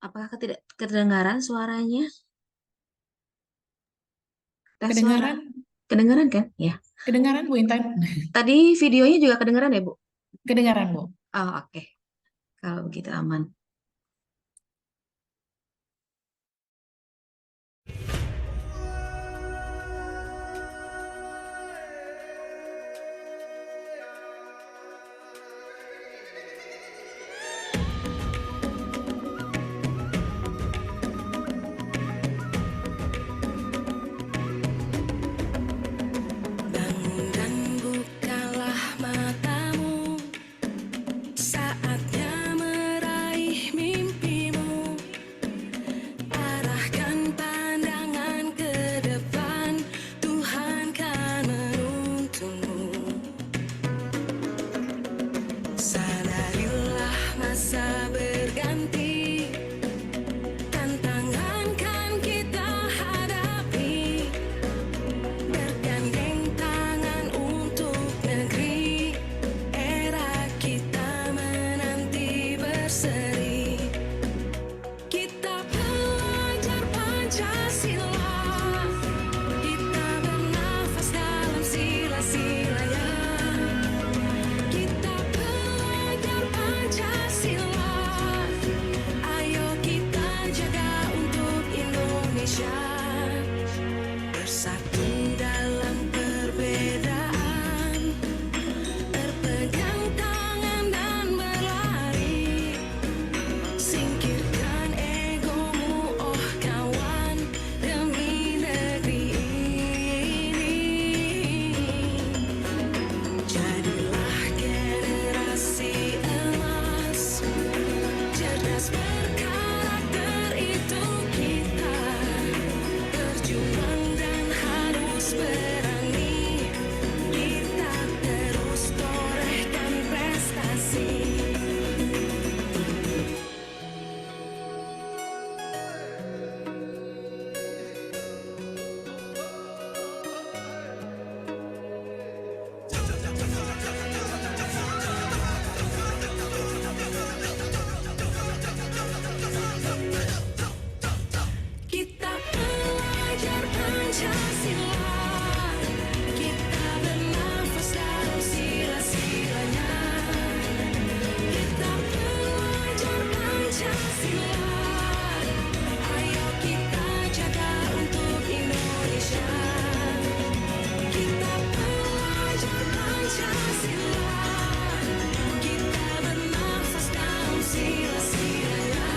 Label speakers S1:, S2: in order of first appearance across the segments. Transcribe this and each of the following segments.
S1: Apakah tidak kedengaran suaranya? Tes suara.
S2: Kedengaran,
S1: Kedengaran kan? Ya.
S2: kedengaran Bu Intan?
S1: Tadi videonya juga kedengaran ya, Bu?
S2: Kedengaran Bu.
S1: Oh, oke. Kalau begitu aman.
S3: Bangun dan bukalah matamu, saatnya meraih mimpimu. Arahkan pandangan ke depan, Tuhan kan menuntunmu. Sadarilah masa berganti, tantangan kan kita hadapi. Bergandeng tangan untuk negeri, era kita menanti berseri. Kita pelajar Pancasila, kita bernafas dalam sila-silanya. Kita pelajar Pancasila, ayo kita jaga untuk Indonesia. Bersatu dalam perbedaan, berpegang tangan dan berlari. Singkirkan egomu, oh kawan, demi negeri ini. Jadilah generasi emas, cerdas berkarakter itu kita. Berjuang dan harus berani, kita terus torehkan prestasi. Kita pelajar Pancasila, kita bernafas dalam sila-silanya. Kita pelajar Pancasila, ayo kita jaga untuk Indonesia. Kita pelajar Pancasila, kita bernafas dalam sila-silanya.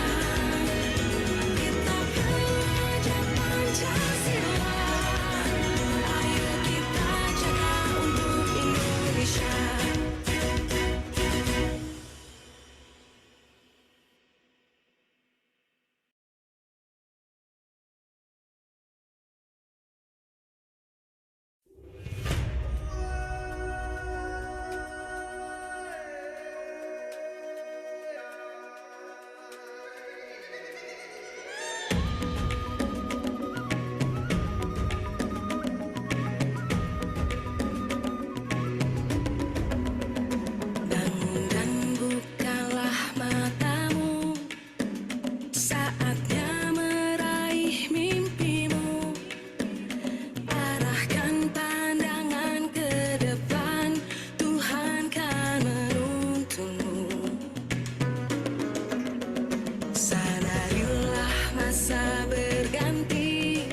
S3: Kita pelajar Pancasila, ayo kita jaga untuk Indonesia. Bangun dan bukalah matamu, saatnya meraih mimpimu. Arahkan pandangan ke depan, Tuhan kan menuntunmu. Sadarilah masa berganti,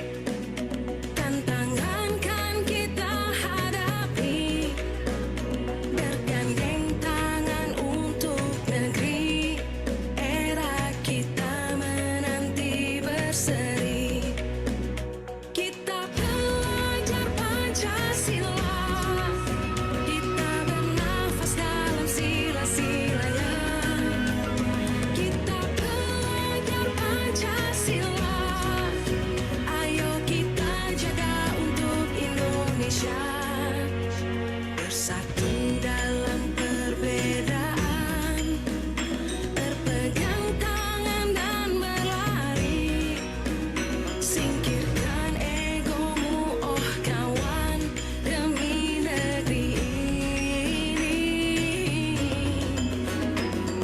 S3: tantangan kan kita hadapi. Bergandeng tangan untuk negeri, era kita menanti berseri. Kita pelajar Pancasila, kita bernafas dalam sila-silanya. Kita pelajar Pancasila, ayo kita jaga untuk Indonesia. Bersatu dalam perbedaan, berpegang tangan dan berlari. Singkirkan egomu, oh kawan, demi negeri ini.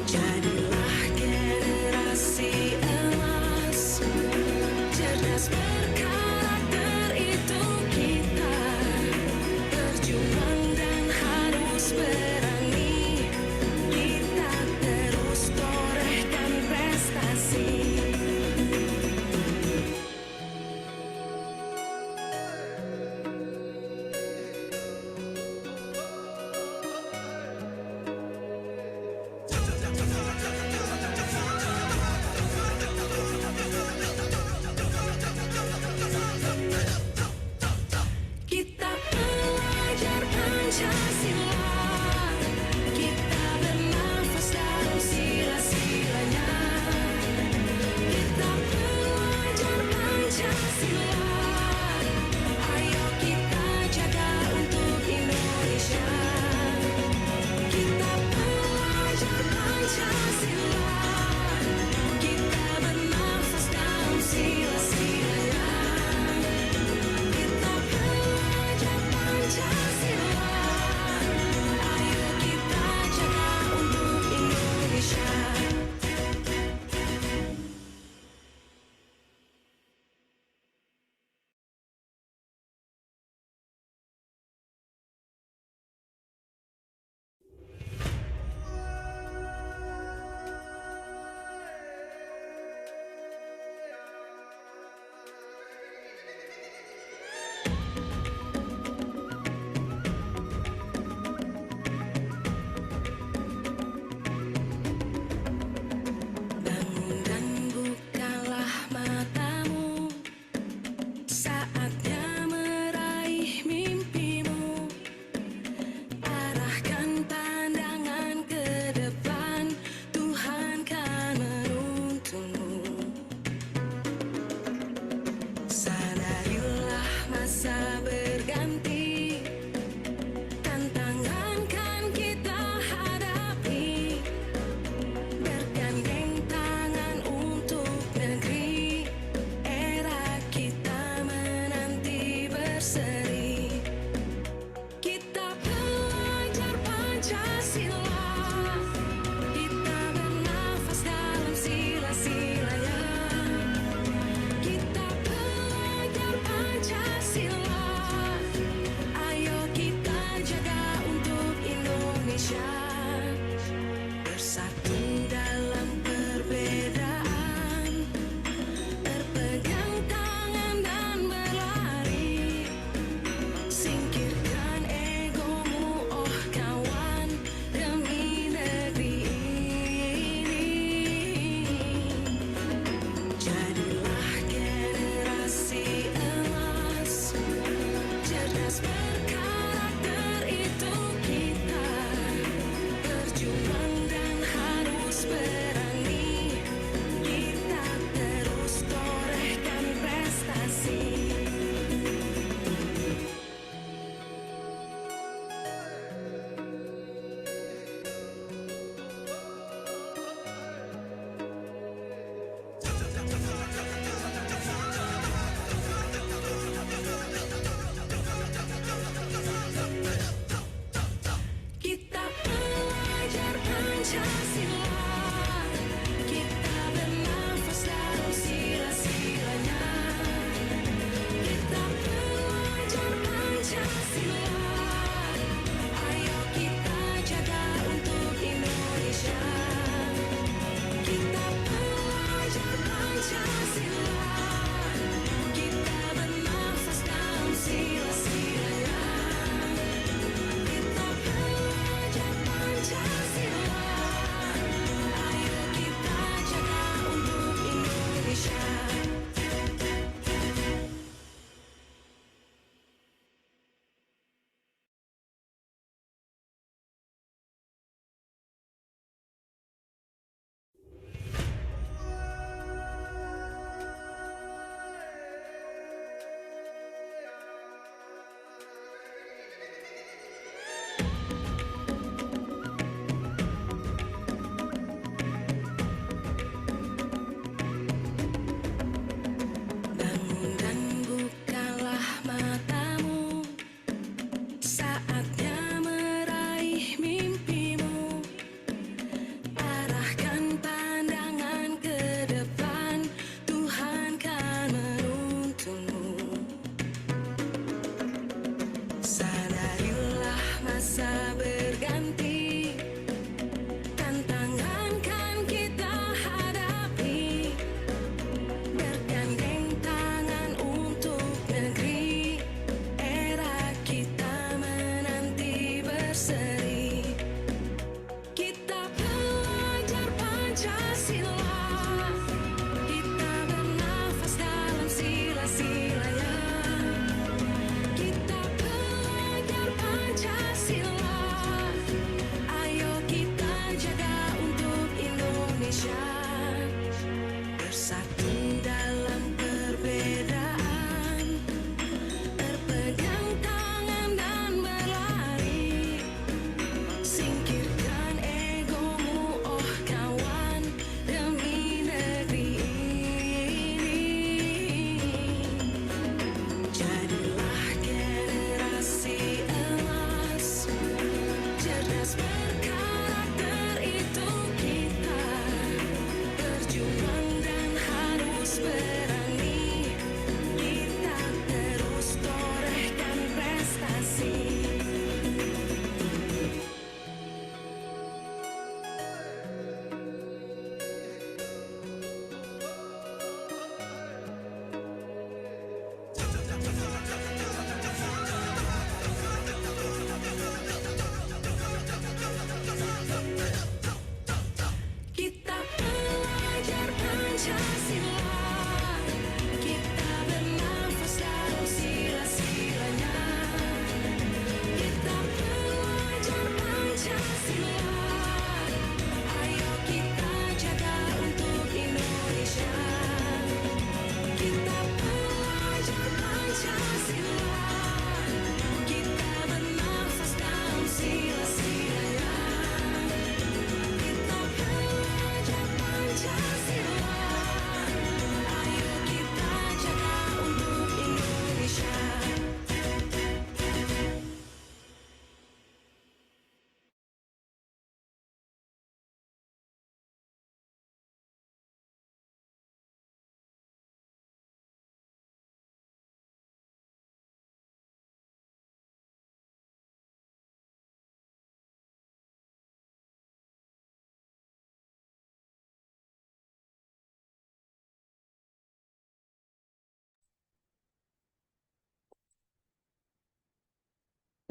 S3: Jadilah generasi emas, Pancasila. Kita bernafas dalam sila-silanya. Kita belajar Pancasila. Ayo kita jaga untuk Indonesia. Kita belajar Pancasila. Kita bernafas dalam sila-silanya. Kita belajar Pancasila. Ayo kita jaga untuk Indonesia. Bangun dan bukalah matamu, saatnya meraih mimpimu. Arahkan pandangan ke depan, Tuhan kan menuntunmu. Sadarilah masa berganti, tantangan kan kita hadapi. Bergandeng tangan untuk negeri, era kita menanti berseri. Kita belajar Pancasila. Kita bernafas dalam sila-silanya. Kita belajar Pancasila. Ayo kita jaga untuk Indonesia. Bersatu dalam perbedaan, berpegang tangan dan berlari. Singkirkan egomu, oh kawan, demi negeri ini. Jadilah generasi emas, cerdas berkarakter itu kita. Berjuang dan harus berani, kita terus torehkan prestasi. Kita belajar Pancasila. Kita bernafas dalam sila-silanya. Kita belajar Pancasila. Ayo kita jaga untuk Indonesia. Kita belajar Pancasila. Kita bernafas dalam sila-silanya. Kita belajar Pancasila. Ayo kita jaga untuk Indonesia. Bangun dan bukalah matamu, saatnya meraih mimpimu. Arahkan pandangan ke depan, Tuhan kan menuntunmu. Sadarilah masa berganti, tantangan kan kita hadapi. Bergandeng tangan untuk negeri, era kita menanti berseri. Kita belajar Pancasila. Kita bernafas dalam sila-silanya. Kita belajar Pancasila. berkarakter itu kita, berjuang dan harus berani, kita terus torehkan prestasi. Kita belajar Pancasila, kita bernafas dalam sila-silanya. Kita belajar Pancasila, ayo kita jaga untuk Indonesia. Kita belajar Pancasila, kita bernafas dalam sila-silanya. Kita belajar Pancasila, ayo kita jaga untuk Indonesia.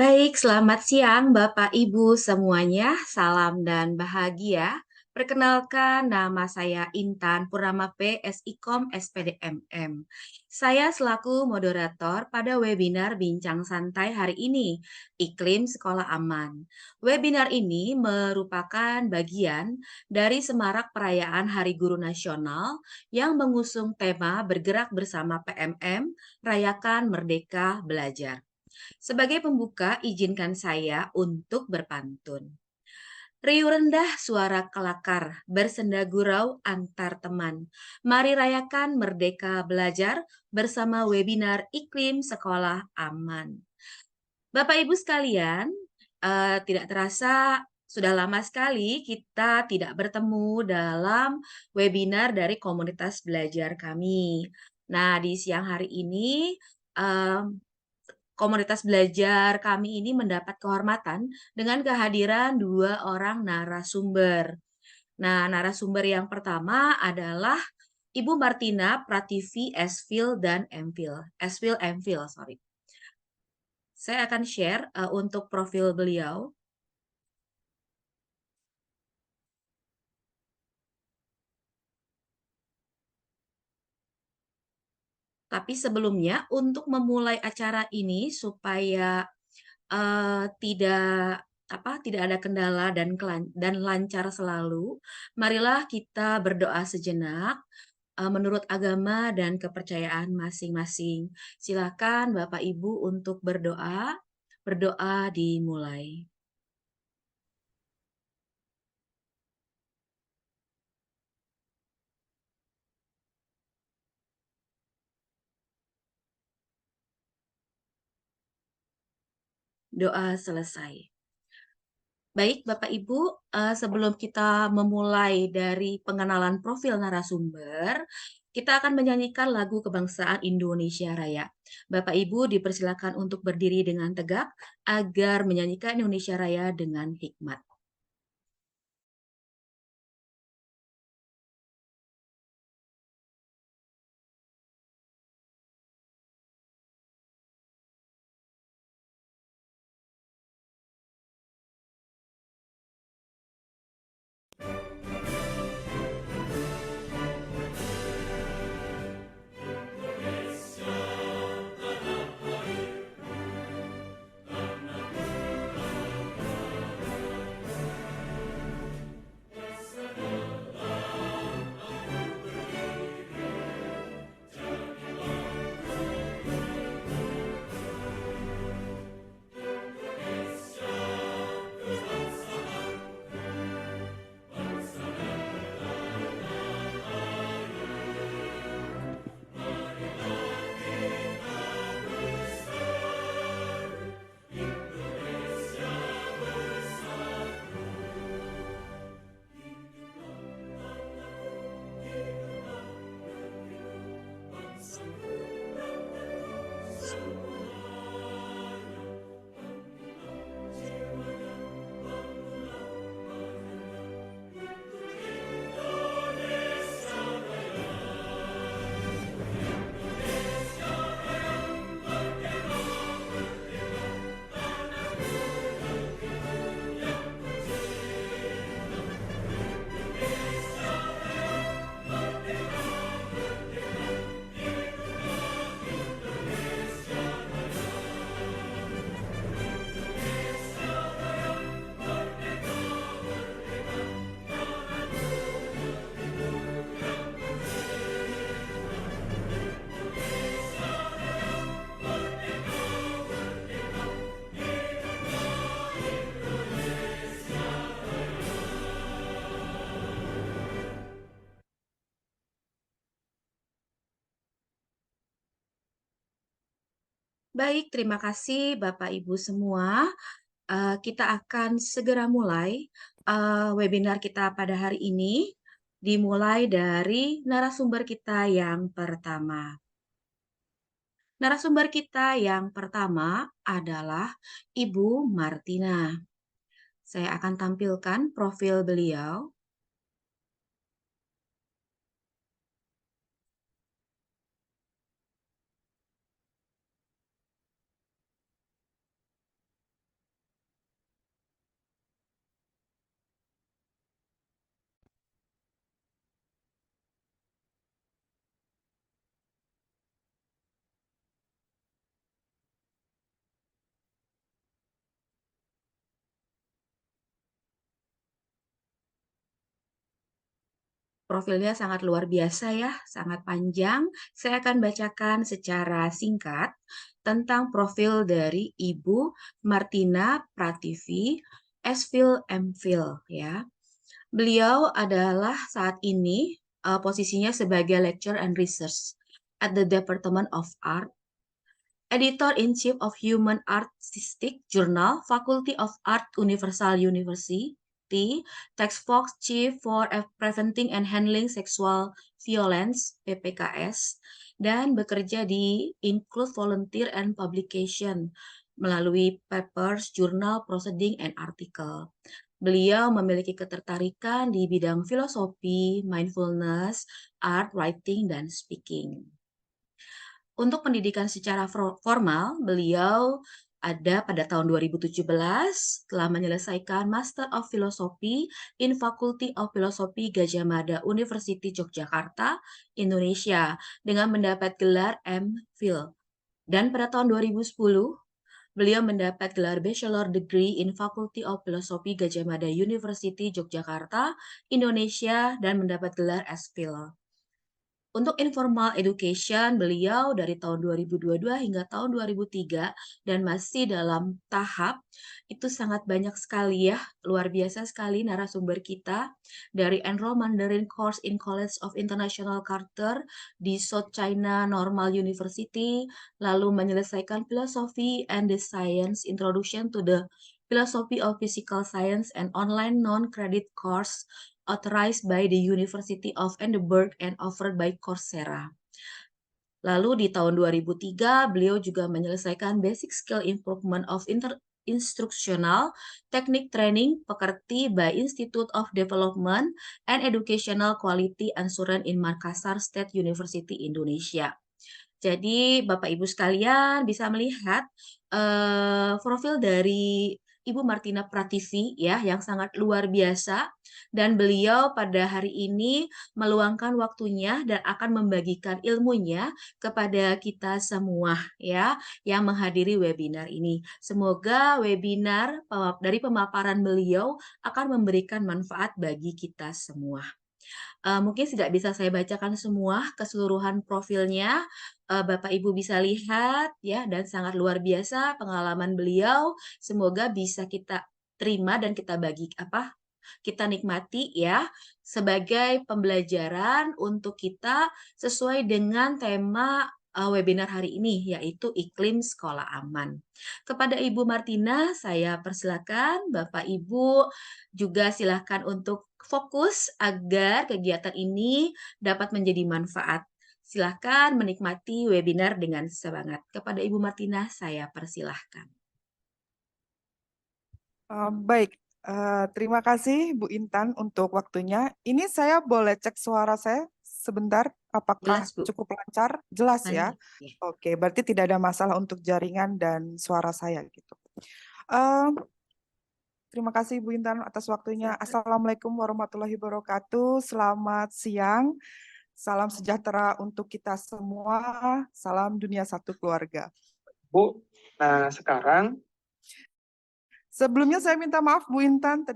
S1: Baik, selamat siang Bapak Ibu semuanya. Salam dan bahagia. Perkenalkan, nama saya Intan Purnama P, SIKOM SPDMM. Saya selaku moderator pada webinar Bincang Santai hari ini, Iklim Sekolah Aman. Webinar ini merupakan bagian dari semarak perayaan Hari Guru Nasional yang mengusung tema Bergerak Bersama PMM, Rayakan Merdeka Belajar. Sebagai pembuka, izinkan saya untuk berpantun. Riuh rendah suara kelakar, bersenda gurau antar teman. Mari rayakan Merdeka Belajar bersama webinar Iklim Sekolah Aman. Bapak Ibu sekalian, tidak terasa sudah lama sekali kita tidak bertemu dalam webinar dari komunitas belajar kami. Nah, di siang hari ini, komunitas belajar kami ini mendapat kehormatan dengan kehadiran 2 orang narasumber. Nah, narasumber yang pertama adalah Ibu Martina Prativi SPhil dan MPhil. SPhil MPhil, sorry. Saya akan share untuk profil beliau. Tapi sebelumnya, untuk memulai acara ini supaya tidak ada kendala dan lancar selalu, marilah kita berdoa sejenak menurut agama dan kepercayaan masing-masing. Silakan Bapak Ibu untuk berdoa. Berdoa dimulai. Doa selesai. Baik, Bapak Ibu, sebelum kita memulai dari pengenalan profil narasumber, kita akan menyanyikan lagu kebangsaan Indonesia Raya. Bapak Ibu dipersilakan untuk berdiri dengan tegak agar menyanyikan Indonesia Raya dengan hikmat. Baik, terima kasih Bapak Ibu semua. Kita akan segera mulai webinar kita pada hari ini, dimulai dari narasumber kita yang pertama. Narasumber kita yang pertama adalah Ibu Martina. Saya akan tampilkan profil beliau. Profilnya sangat luar biasa ya, sangat panjang. Saya akan bacakan secara singkat tentang profil dari Ibu Martina Prativi, S.Phil M.Phil ya. Beliau adalah saat ini posisinya sebagai Lecturer and Research at the Department of Art, Editor-in-Chief of Human Artistic Journal, Faculty of Art, Universal University, Task Force Chief for Preventing and Handling Sexual Violence, PPKS, dan bekerja di Include Volunteer and Publication melalui papers, jurnal, proceeding, and article. Beliau memiliki ketertarikan di bidang filosofi, mindfulness, art, writing, dan speaking. Untuk pendidikan secara formal, beliau ada pada tahun 2017 telah menyelesaikan Master of Philosophy in Faculty of Philosophy Gadjah Mada University Yogyakarta, Indonesia dengan mendapat gelar M.Phil. Dan pada tahun 2010, beliau mendapat gelar Bachelor Degree in Faculty of Philosophy Gadjah Mada University Yogyakarta, Indonesia dan mendapat gelar S.Phil. Untuk informal education, beliau dari tahun 2022 hingga tahun 2003 dan masih dalam tahap itu sangat banyak sekali ya, luar biasa sekali narasumber kita dari Enroll Mandarin Course in College of International Charter di South China Normal University, lalu menyelesaikan Philosophy and the Science Introduction to the Philosophy of Physical Science and online non-credit course authorized by the University of Edinburgh and offered by Coursera. Lalu di tahun 2003, beliau juga menyelesaikan Basic Skill Improvement of Instructional Technique Training Pekerti by Institute of Development and Educational Quality Assurance in Makassar State University, Indonesia. Jadi Bapak Ibu sekalian bisa melihat profil dari Ibu Martina Prativi ya yang sangat luar biasa dan beliau pada hari ini meluangkan waktunya dan akan membagikan ilmunya kepada kita semua ya yang menghadiri webinar ini. Semoga webinar dari pemaparan beliau akan memberikan manfaat bagi kita semua. Mungkin tidak bisa saya bacakan semua keseluruhan profilnya. Bapak Ibu bisa lihat ya dan sangat luar biasa pengalaman beliau. Semoga bisa kita terima dan kita kita nikmati ya sebagai pembelajaran untuk kita sesuai dengan tema webinar hari ini yaitu iklim sekolah aman. Kepada Ibu Martina saya persilakan, Bapak Ibu juga silakan untuk fokus agar kegiatan ini dapat menjadi manfaat. Silakan menikmati webinar dengan semangat. Kepada Ibu Martina saya persilahkan.
S4: Baik, terima kasih Bu Intan untuk waktunya. Ini saya boleh cek suara saya sebentar, apakah
S1: Jelas, Bu.
S4: cukup lancar? Jelas ya?
S1: Ya.
S4: Oke, berarti tidak ada masalah untuk jaringan dan suara saya gitu. Eh, Terima kasih Bu Intan atas waktunya. Assalamualaikum warahmatullahi wabarakatuh. Selamat siang. Salam sejahtera untuk kita semua. Salam dunia satu keluarga.
S5: Bu, nah sekarang
S4: Sebelumnya saya minta maaf Bu Intan,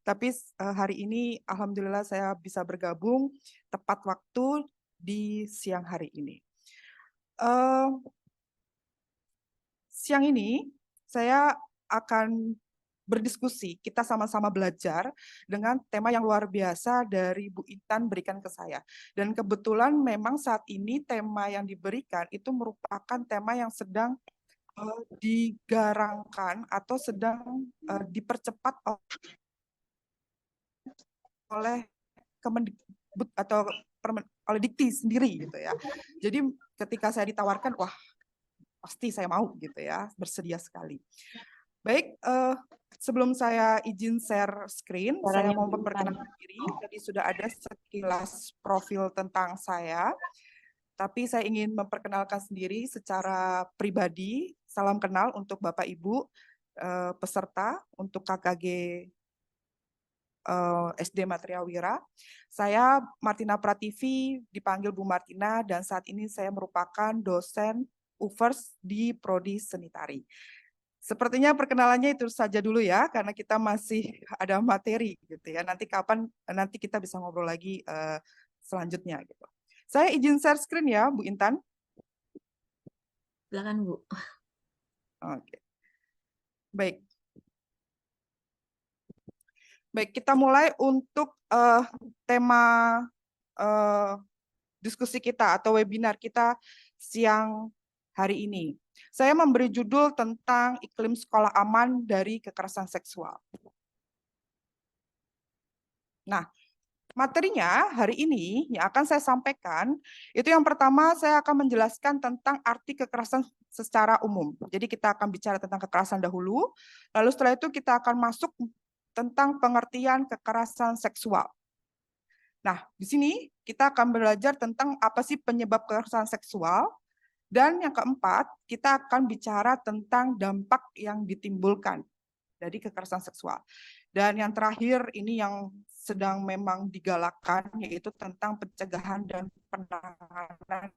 S4: tapi hari ini alhamdulillah saya bisa bergabung tepat waktu di siang hari ini. Siang ini saya akan berdiskusi, kita sama-sama belajar dengan tema yang luar biasa dari Bu Intan berikan ke saya. Dan kebetulan memang saat ini tema yang diberikan itu merupakan tema yang sedang digarangkan atau sedang dipercepat oleh Kemendikbud atau oleh Dikti sendiri gitu ya. Jadi ketika saya ditawarkan, wah pasti saya mau gitu ya, bersedia sekali. Baik, sebelum saya izin share screen, saya mau memperkenalkan diri. Tadi sudah ada sekilas profil tentang saya, tapi saya ingin memperkenalkan sendiri secara pribadi. Salam kenal untuk Bapak Ibu peserta untuk KKG SD Material Wira. Saya Martina Prativi, dipanggil Bu Martina, dan saat ini saya merupakan dosen UVERS di Prodi Seni Tari. Sepertinya perkenalannya itu saja dulu ya, karena kita masih ada materi gitu ya. Nanti kita bisa ngobrol lagi selanjutnya gitu. Saya izin share screen ya, Bu Intan.
S1: Silakan, Bu.
S4: Oke. Baik. Baik, kita mulai untuk tema diskusi kita atau webinar kita siang hari ini. Saya memberi judul tentang iklim sekolah aman dari kekerasan seksual. Nah, materinya hari ini yang akan saya sampaikan, itu yang pertama saya akan menjelaskan tentang arti kekerasan secara umum. Jadi kita akan bicara tentang kekerasan dahulu, lalu setelah itu kita akan masuk tentang pengertian kekerasan seksual. Nah, di sini kita akan belajar tentang apa sih penyebab kekerasan seksual, dan yang keempat, kita akan bicara tentang dampak yang ditimbulkan dari kekerasan seksual. Dan yang terakhir ini yang sedang memang digalakkan, yaitu tentang pencegahan dan penanganan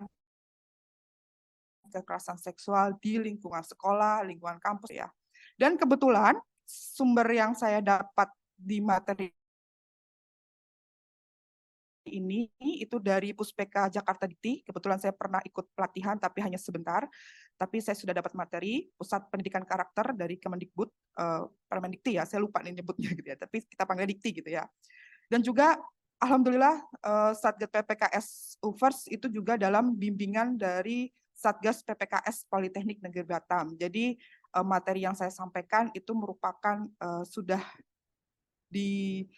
S4: kekerasan seksual di lingkungan sekolah, lingkungan kampus ya. Dan kebetulan sumber yang saya dapat di materi ini itu dari Puspeka Jakarta Dikti. Kebetulan saya pernah ikut pelatihan tapi hanya sebentar. Tapi saya sudah dapat materi Pusat Pendidikan Karakter dari Kemendikbud, Permendikti ya, saya lupa nih nyebutnya gitu ya, tapi kita panggil Dikti gitu ya. Dan juga alhamdulillah Satgas PPKS UVERS itu juga dalam bimbingan dari Satgas PPKS Politeknik Negeri Batam. Jadi materi yang saya sampaikan itu merupakan sudah dibimbing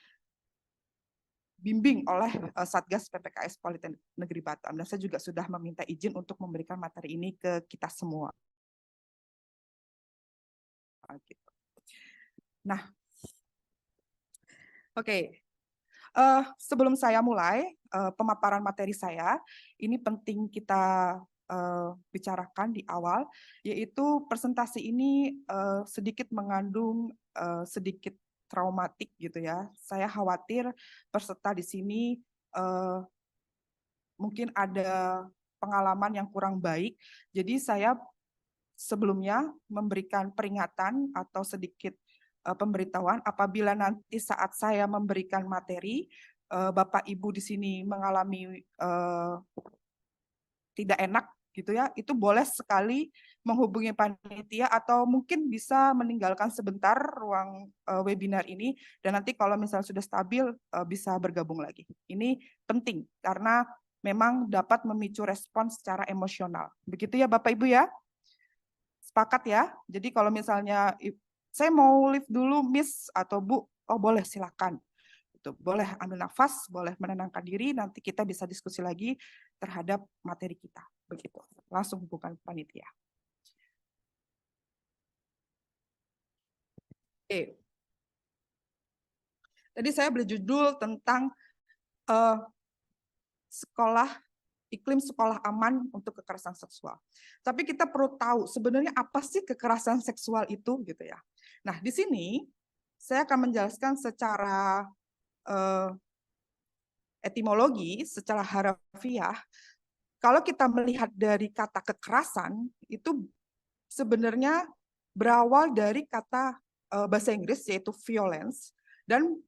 S4: oleh Satgas PPKS Politeknik Negeri Batam, dan saya juga sudah meminta izin untuk memberikan materi ini ke kita semua. Nah, oke. Sebelum saya mulai pemaparan materi saya, ini penting kita bicarakan di awal, yaitu presentasi ini sedikit mengandung sedikit traumatik gitu ya. Saya khawatir peserta di sini mungkin ada pengalaman yang kurang baik. Jadi saya sebelumnya memberikan peringatan atau sedikit pemberitahuan apabila nanti saat saya memberikan materi, Bapak Ibu di sini mengalami tidak enak gitu ya, itu boleh sekali menghubungi panitia atau mungkin bisa meninggalkan sebentar ruang webinar ini, dan nanti kalau misalnya sudah stabil bisa bergabung lagi. Ini penting karena memang dapat memicu respon secara emosional. Begitu ya Bapak Ibu ya? Sepakat ya? Jadi kalau misalnya saya mau lift dulu Miss atau Bu, oh boleh silakan. Boleh ambil nafas, boleh menenangkan diri, nanti kita bisa diskusi lagi terhadap materi kita. Begitu, langsung hubungkan panitia. Oke. Tadi saya beri judul tentang iklim sekolah aman untuk kekerasan seksual. Tapi kita perlu tahu sebenarnya apa sih kekerasan seksual itu gitu ya. Nah, di sini saya akan menjelaskan secara etimologi, secara harafiah. Kalau kita melihat dari kata kekerasan, itu sebenarnya berawal dari kata bahasa Inggris, yaitu violence, dan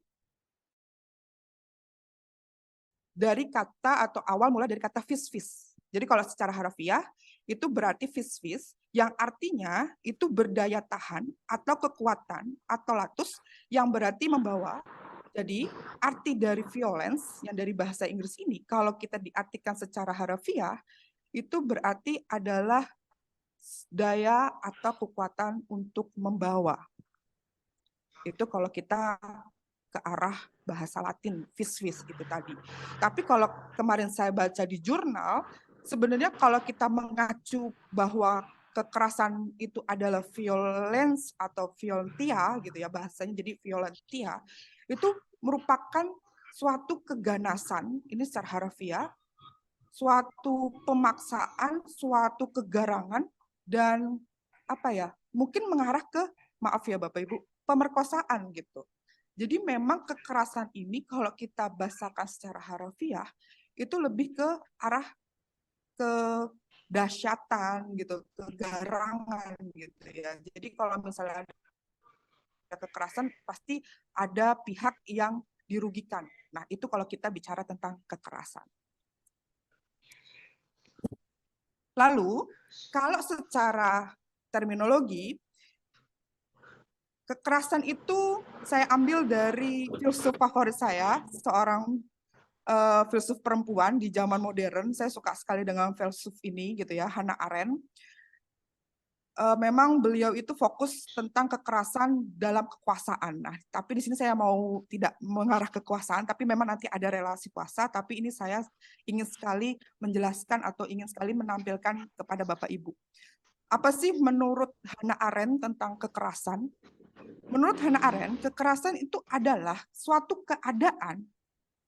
S4: dari kata atau awal mula dari kata vis-vis. Jadi kalau secara harafiah, itu berarti vis-vis, yang artinya itu berdaya tahan atau kekuatan atau latus yang berarti membawa. Jadi arti dari violence yang dari bahasa Inggris ini kalau kita diartikan secara harfiah itu berarti adalah daya atau kekuatan untuk membawa. Itu kalau kita ke arah bahasa Latin, vis-vis itu tadi. Tapi kalau kemarin saya baca di jurnal, sebenarnya kalau kita mengacu bahwa kekerasan itu adalah violence atau violentia gitu ya bahasanya, jadi violentia itu merupakan suatu keganasan, ini secara harfiah, suatu pemaksaan, suatu kegarangan dan apa ya, mungkin mengarah ke, maaf ya Bapak Ibu, pemerkosaan gitu. Jadi memang kekerasan ini kalau kita bahasakan secara harfiah itu lebih ke arah ke dahsyatan gitu, kegarangan gitu ya. Jadi kalau misalnya ada kekerasan pasti ada pihak yang dirugikan. Nah, itu kalau kita bicara tentang kekerasan. Lalu, kalau secara terminologi, kekerasan itu saya ambil dari filsuf favorit saya, seorang filsuf perempuan di zaman modern. Saya suka sekali dengan filsuf ini, gitu ya, Hannah Arendt. Memang beliau itu fokus tentang kekerasan dalam kekuasaan. Nah, tapi di sini saya mau tidak mengarah ke kekuasaan, tapi memang nanti ada relasi kuasa. Tapi ini saya ingin sekali menjelaskan atau ingin sekali menampilkan kepada Bapak Ibu. Apa sih menurut Hannah Arendt tentang kekerasan? Menurut Hannah Arendt, kekerasan itu adalah suatu keadaan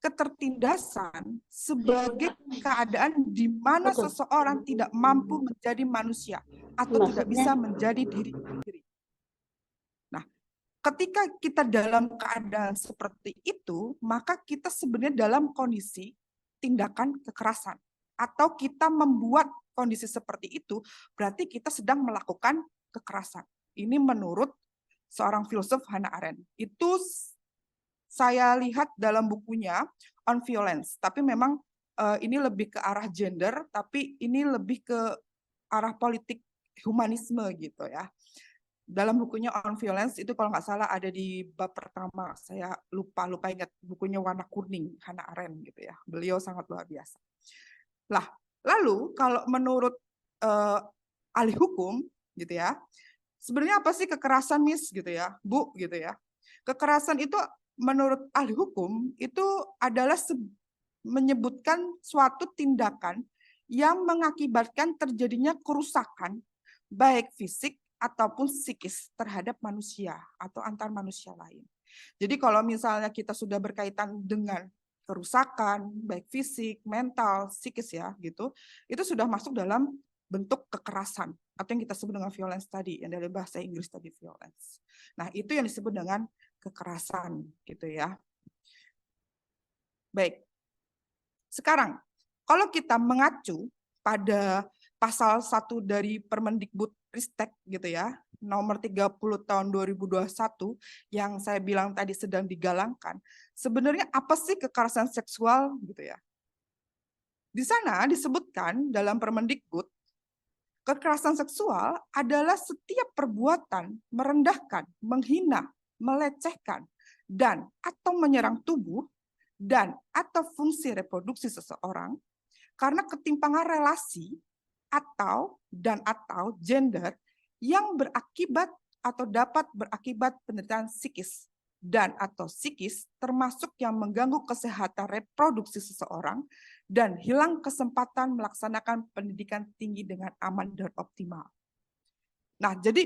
S4: ketertindasan sebagai keadaan di mana seseorang tidak mampu menjadi manusia atau tidak bisa menjadi diri sendiri. Nah, ketika kita dalam keadaan seperti itu, maka kita sebenarnya dalam kondisi tindakan kekerasan. Atau kita membuat kondisi seperti itu, berarti kita sedang melakukan kekerasan. Ini menurut seorang filsuf Hannah Arendt. Itu saya lihat dalam bukunya On Violence, tapi memang ini lebih ke arah gender, tapi ini lebih ke arah politik humanisme gitu ya. Dalam bukunya On Violence itu kalau nggak salah ada di bab pertama, saya lupa ingat, bukunya warna kuning, Hannah Arendt gitu ya. Beliau sangat luar biasa. Lah, lalu kalau menurut ahli hukum gitu ya, sebenarnya apa sih kekerasan, Miss gitu ya, Bu gitu ya. Kekerasan itu menurut ahli hukum itu adalah menyebutkan suatu tindakan yang mengakibatkan terjadinya kerusakan baik fisik ataupun psikis terhadap manusia atau antar manusia lain. Jadi kalau misalnya kita sudah berkaitan dengan kerusakan baik fisik, mental, psikis ya gitu, itu sudah masuk dalam bentuk kekerasan atau yang kita sebut dengan violence tadi, yang dari bahasa Inggris tadi violence. Nah, itu yang disebut dengan kekerasan gitu ya. Baik. Sekarang, kalau kita mengacu pada pasal 1 dari Permendikbud-Ristek gitu ya, nomor 30 tahun 2021 yang saya bilang tadi sedang digalangkan, sebenarnya apa sih kekerasan seksual gitu ya? Di sana disebutkan dalam Permendikbud, kekerasan seksual adalah setiap perbuatan merendahkan, menghina, melecehkan, dan atau menyerang tubuh dan atau fungsi reproduksi seseorang karena ketimpangan relasi atau gender yang berakibat atau dapat berakibat penderitaan psikis dan atau psikis termasuk yang mengganggu kesehatan reproduksi seseorang dan hilang kesempatan melaksanakan pendidikan tinggi dengan aman dan optimal. Nah, jadi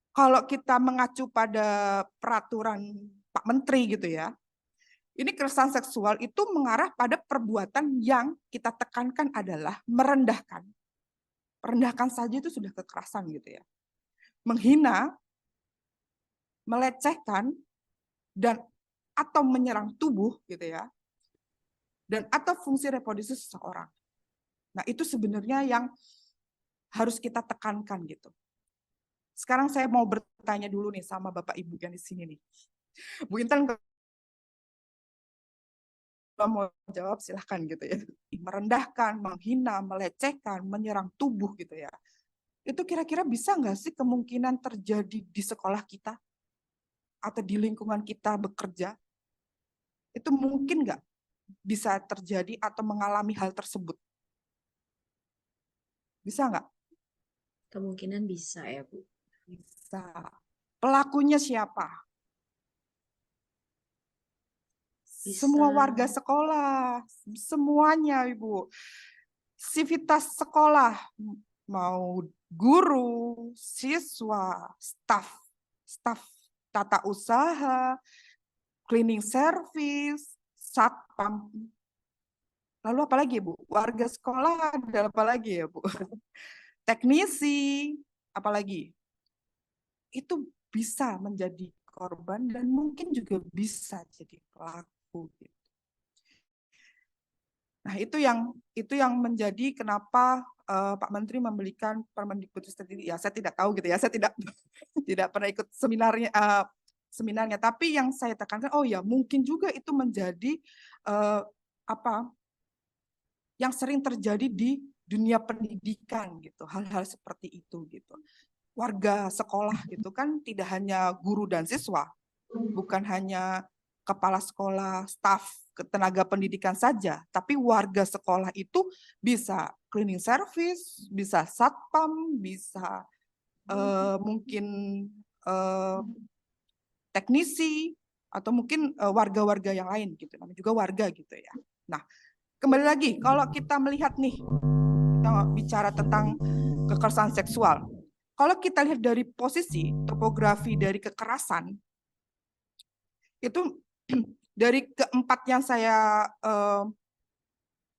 S4: kalau kita mengacu pada peraturan Pak Menteri gitu ya, ini kekerasan seksual itu mengarah pada perbuatan yang kita tekankan adalah merendahkan. Merendahkan saja itu sudah kekerasan gitu ya. Menghina, melecehkan, dan atau menyerang tubuh gitu ya. Dan atau fungsi reproduksi seseorang. Nah, itu sebenarnya yang harus kita tekankan gitu. Sekarang saya mau bertanya dulu nih sama Bapak Ibu yang di sini nih. Bu Intan mau jawab silahkan gitu ya. Merendahkan, menghina, melecehkan, menyerang tubuh gitu ya. itu kira-kira bisa nggak sih kemungkinan terjadi di sekolah kita atau di lingkungan kita bekerja? Itu mungkin nggak bisa terjadi atau mengalami hal tersebut? Bisa nggak?
S1: Kemungkinan bisa ya, Bu.
S4: Bisa. Pelakunya siapa? Semua
S1: Bisa.
S4: warga sekolah, semuanya, Ibu. Sivitas sekolah, mau guru, siswa, staf tata usaha, cleaning service, satpam. Lalu apa lagi, Bu? Warga sekolah ada apa lagi ya, Bu? Teknisi, apalagi? Itu bisa menjadi korban dan mungkin juga bisa jadi pelaku gitu. Nah, itu yang menjadi kenapa Pak Menteri memberikan Permendikbudristek ini. Ya, saya tidak tahu gitu ya. Saya tidak tidak pernah ikut seminarnya, tapi yang saya tekankan, oh ya, mungkin juga itu menjadi apa yang sering terjadi di dunia pendidikan gitu, hal-hal seperti itu gitu. Warga sekolah gitu kan tidak hanya guru dan siswa, bukan hanya kepala sekolah, staf, tenaga pendidikan saja, tapi warga sekolah itu bisa cleaning service, bisa satpam, bisa mungkin teknisi, atau mungkin warga-warga yang lain gitu, namanya juga warga gitu ya. Nah, kembali lagi, kalau kita melihat nih, kita bicara tentang kekerasan seksual. Kalau kita lihat dari posisi topografi dari kekerasan, itu dari keempat yang saya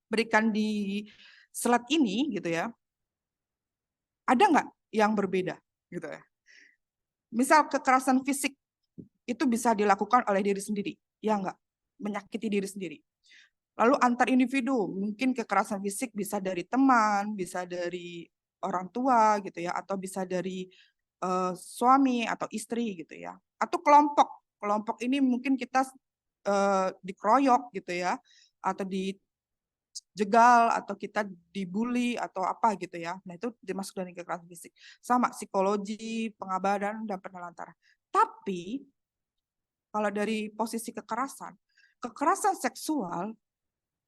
S4: berikan di slide ini, gitu ya, ada nggak yang berbeda, gitu ya? Misal kekerasan fisik itu bisa dilakukan oleh diri sendiri, ya nggak? Menyakiti diri sendiri. Lalu antar individu, mungkin kekerasan fisik bisa dari teman, bisa dari orang tua gitu ya, atau bisa dari suami atau istri gitu ya. Atau kelompok. Kelompok ini mungkin kita dikeroyok gitu ya, atau dijegal, atau kita dibully atau apa gitu ya. Nah, itu dimasuk dari kekerasan fisik. Sama psikologi, pengabaran dan penelantaran. Tapi kalau dari posisi kekerasan seksual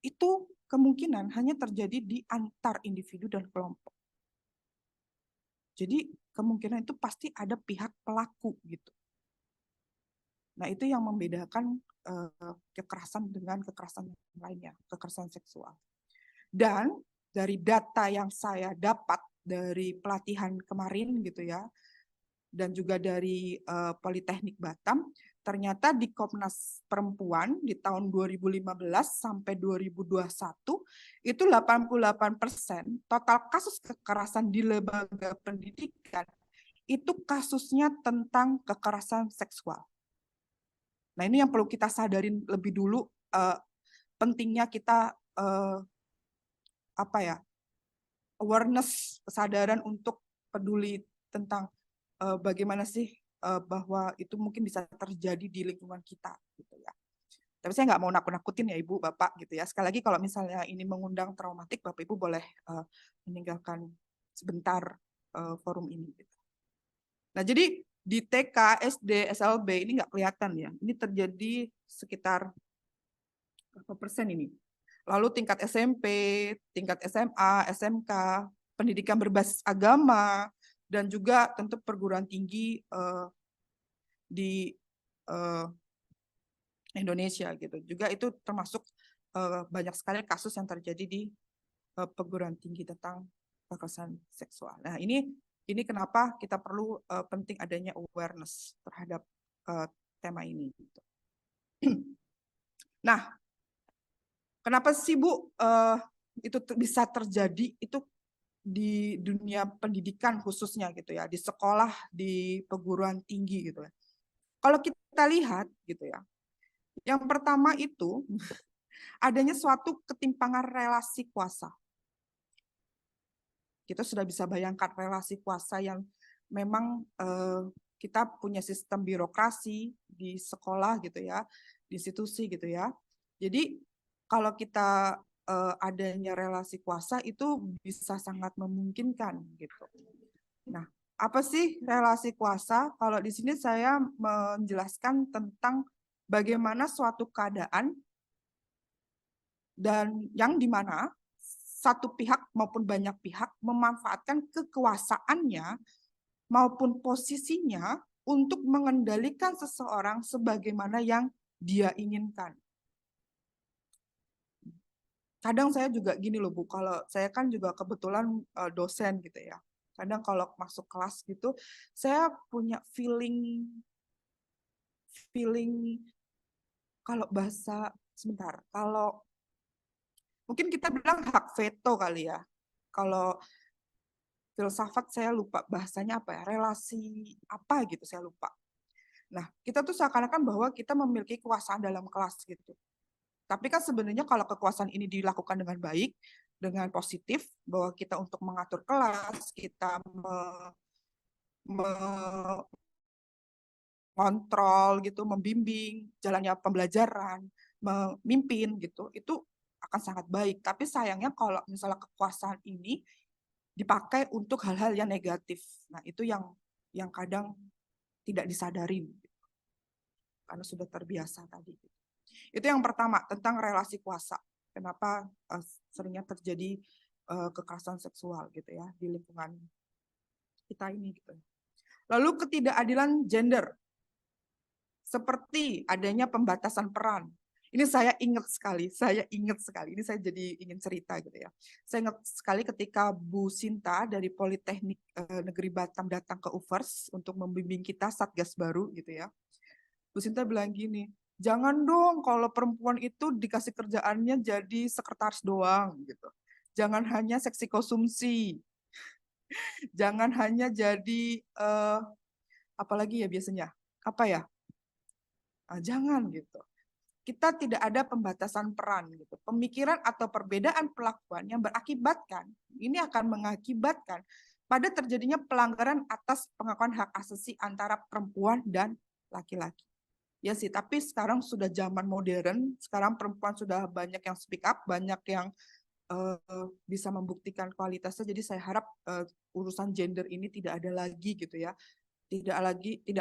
S4: itu kemungkinan hanya terjadi di antar individu dan kelompok. Jadi kemungkinan itu pasti ada pihak pelaku gitu. Nah, itu yang membedakan kekerasan dengan kekerasan lainnya, kekerasan seksual. Dan dari data yang saya dapat dari pelatihan kemarin gitu ya, dan juga dari Politeknik Batam, ternyata di Komnas Perempuan di tahun 2015 sampai 2021 itu 88% total kasus kekerasan di lembaga pendidikan itu kasusnya tentang kekerasan seksual. Nah, ini yang perlu kita sadarin lebih dulu, pentingnya kita awareness, kesadaran untuk peduli tentang bagaimana sih bahwa itu mungkin bisa terjadi di lingkungan kita gitu ya. Tapi saya nggak mau nakut-nakutin ya Ibu, Bapak gitu ya. Sekali lagi kalau misalnya ini mengundang traumatik, Bapak Ibu boleh meninggalkan sebentar forum ini. Gitu. Nah, jadi di TK, SD, SLB ini nggak kelihatan ya. Ini terjadi sekitar berapa persen ini? Lalu tingkat SMP, tingkat SMA, SMK, pendidikan berbasis agama, dan juga tentu perguruan tinggi di Indonesia gitu. Juga itu termasuk banyak sekali kasus yang terjadi di perguruan tinggi tentang kekerasan seksual. Nah, ini kenapa kita perlu penting adanya awareness terhadap tema ini. Gitu. Nah, kenapa sih Bu itu bisa terjadi itu di dunia pendidikan khususnya gitu ya, di sekolah, di perguruan tinggi gitu ya. Kalau kita lihat gitu ya, yang pertama itu adanya suatu ketimpangan relasi kuasa. Kita sudah bisa bayangkan relasi kuasa yang memang kita punya sistem birokrasi di sekolah gitu ya, di institusi gitu ya. Jadi kalau kita adanya relasi kuasa itu bisa sangat memungkinkan gitu. Nah, apa sih relasi kuasa? Kalau di sini saya menjelaskan tentang bagaimana suatu keadaan dan yang dimana satu pihak maupun banyak pihak memanfaatkan kekuasaannya maupun posisinya untuk mengendalikan seseorang sebagaimana yang dia inginkan. Kadang saya juga gini loh Bu, kalau saya kan juga kebetulan dosen gitu ya. Kadang kalau masuk kelas gitu, saya punya feeling kalau bahasa sebentar, kalau mungkin kita bilang hak veto kali ya. Kalau filsafat saya lupa bahasanya apa ya, relasi apa gitu saya lupa. Nah, kita tuh seakan-akan bahwa kita memiliki kekuasaan dalam kelas gitu. Tapi kan sebenarnya kalau kekuasaan ini dilakukan dengan baik, dengan positif, bahwa kita untuk mengatur kelas, kita mengontrol gitu, membimbing jalannya pembelajaran, memimpin gitu, itu akan sangat baik. Tapi sayangnya kalau misalnya kekuasaan ini dipakai untuk hal-hal yang negatif, nah itu yang kadang tidak disadari karena sudah terbiasa tadi. Itu yang pertama tentang relasi kuasa. Kenapa seringnya terjadi kekerasan seksual gitu ya di lingkungan kita ini gitu. Lalu ketidakadilan gender. Seperti adanya pembatasan peran. Ini saya ingat sekali. Ini saya jadi ingin cerita gitu ya. Saya ingat sekali ketika Bu Sinta dari Politeknik Negeri Batam datang ke UVERS untuk membimbing kita Satgas baru gitu ya. Bu Sinta bilang gini, jangan dong kalau perempuan itu dikasih kerjaannya jadi sekretaris doang gitu. Jangan hanya seksi konsumsi. Jangan hanya jadi apalagi ya biasanya. Apa ya? Jangan gitu. Kita tidak ada pembatasan peran gitu. Pemikiran atau perbedaan pelakuan yang berakibatkan, ini akan mengakibatkan pada terjadinya pelanggaran atas pengakuan hak asasi antara perempuan dan laki-laki. Ya sih, tapi sekarang sudah zaman modern, sekarang perempuan sudah banyak yang speak up, banyak yang bisa membuktikan kualitasnya. Jadi saya harap urusan gender ini tidak ada lagi gitu ya. Tidak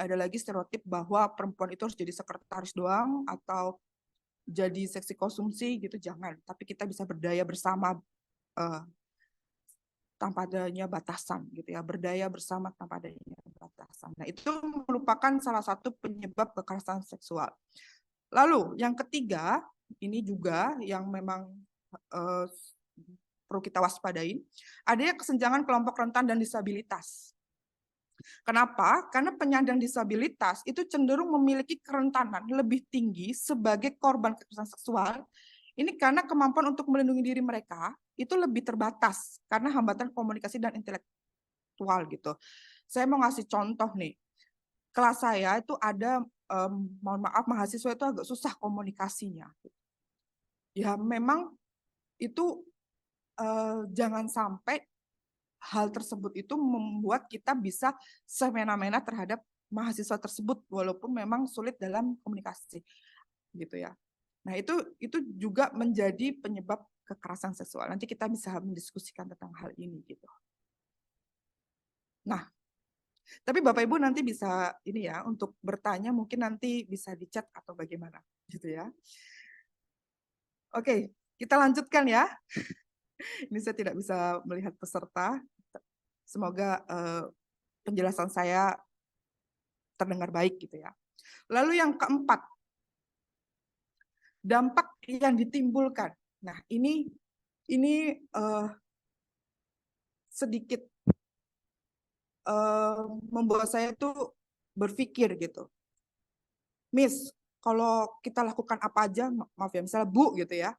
S4: ada lagi stereotip bahwa perempuan itu harus jadi sekretaris doang atau jadi seksi konsumsi gitu, jangan. Tapi kita bisa berdaya bersama tanpa adanya batasan gitu ya, berdaya bersama tanpa adanya batasan. Nah, itu merupakan salah satu penyebab kekerasan seksual. Lalu yang ketiga, ini juga yang memang perlu kita waspadain, adanya kesenjangan kelompok rentan dan disabilitas. Kenapa? Karena penyandang disabilitas itu cenderung memiliki kerentanan lebih tinggi sebagai korban kekerasan seksual. Ini karena kemampuan untuk melindungi diri mereka itu lebih terbatas karena hambatan komunikasi dan intelektual gitu. Saya mau ngasih contoh nih. Kelas saya itu ada, mohon maaf, mahasiswa itu agak susah komunikasinya. Ya memang itu jangan sampai hal tersebut itu membuat kita bisa semena-mena terhadap mahasiswa tersebut walaupun memang sulit dalam komunikasi gitu ya. Nah, itu juga menjadi penyebab kekerasan seksual. Nanti kita bisa mendiskusikan tentang hal ini gitu. Nah, tapi Bapak Ibu nanti bisa ini ya untuk bertanya mungkin nanti bisa di chat atau bagaimana gitu ya. Oke, kita lanjutkan ya. Ini saya tidak bisa melihat peserta. Semoga penjelasan saya terdengar baik gitu ya. Lalu yang keempat, dampak yang ditimbulkan. Nah, ini sedikit membuat saya tuh berpikir gitu. Miss, kalau kita lakukan apa aja, maaf ya, misalnya Bu gitu ya,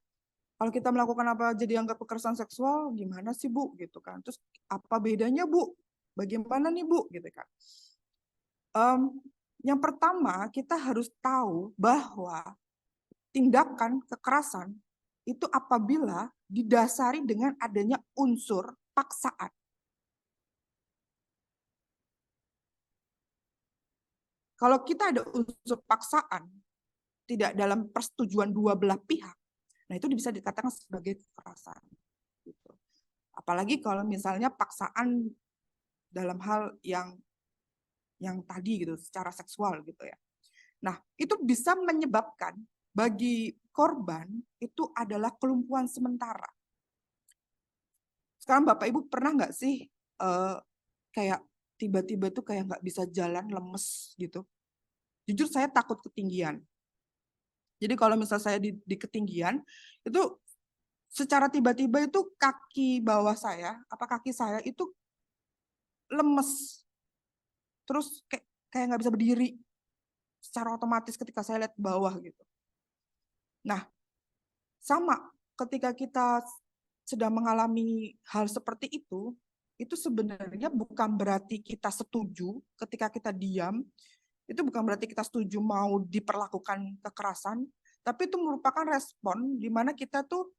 S4: kalau kita melakukan apa aja dianggap kekerasan seksual, gimana sih Bu gitu kan? Terus apa bedanya Bu? Bagaimana nih Bu gitu kan? Yang pertama kita harus tahu bahwa tindakan kekerasan itu apabila didasari dengan adanya unsur paksaan. Kalau kita ada unsur paksaan tidak dalam persetujuan dua belah pihak, nah itu bisa dikatakan sebagai kekerasan. Gitu. Apalagi kalau misalnya paksaan dalam hal yang tadi gitu, secara seksual gitu ya. Nah, itu bisa menyebabkan bagi korban itu adalah kelumpuhan sementara. Sekarang Bapak Ibu pernah nggak sih kayak tiba-tiba tuh kayak nggak bisa jalan, lemes gitu? Jujur saya takut ketinggian. Jadi kalau misal saya di ketinggian, itu secara tiba-tiba itu kaki bawah saya, kaki saya itu lemes. Terus kayak nggak bisa berdiri secara otomatis ketika saya lihat ke bawah gitu. Nah, sama ketika kita sedang mengalami hal seperti itu sebenarnya bukan berarti kita setuju ketika kita diam, itu bukan berarti kita setuju mau diperlakukan kekerasan, tapi itu merupakan respon di mana kita tuh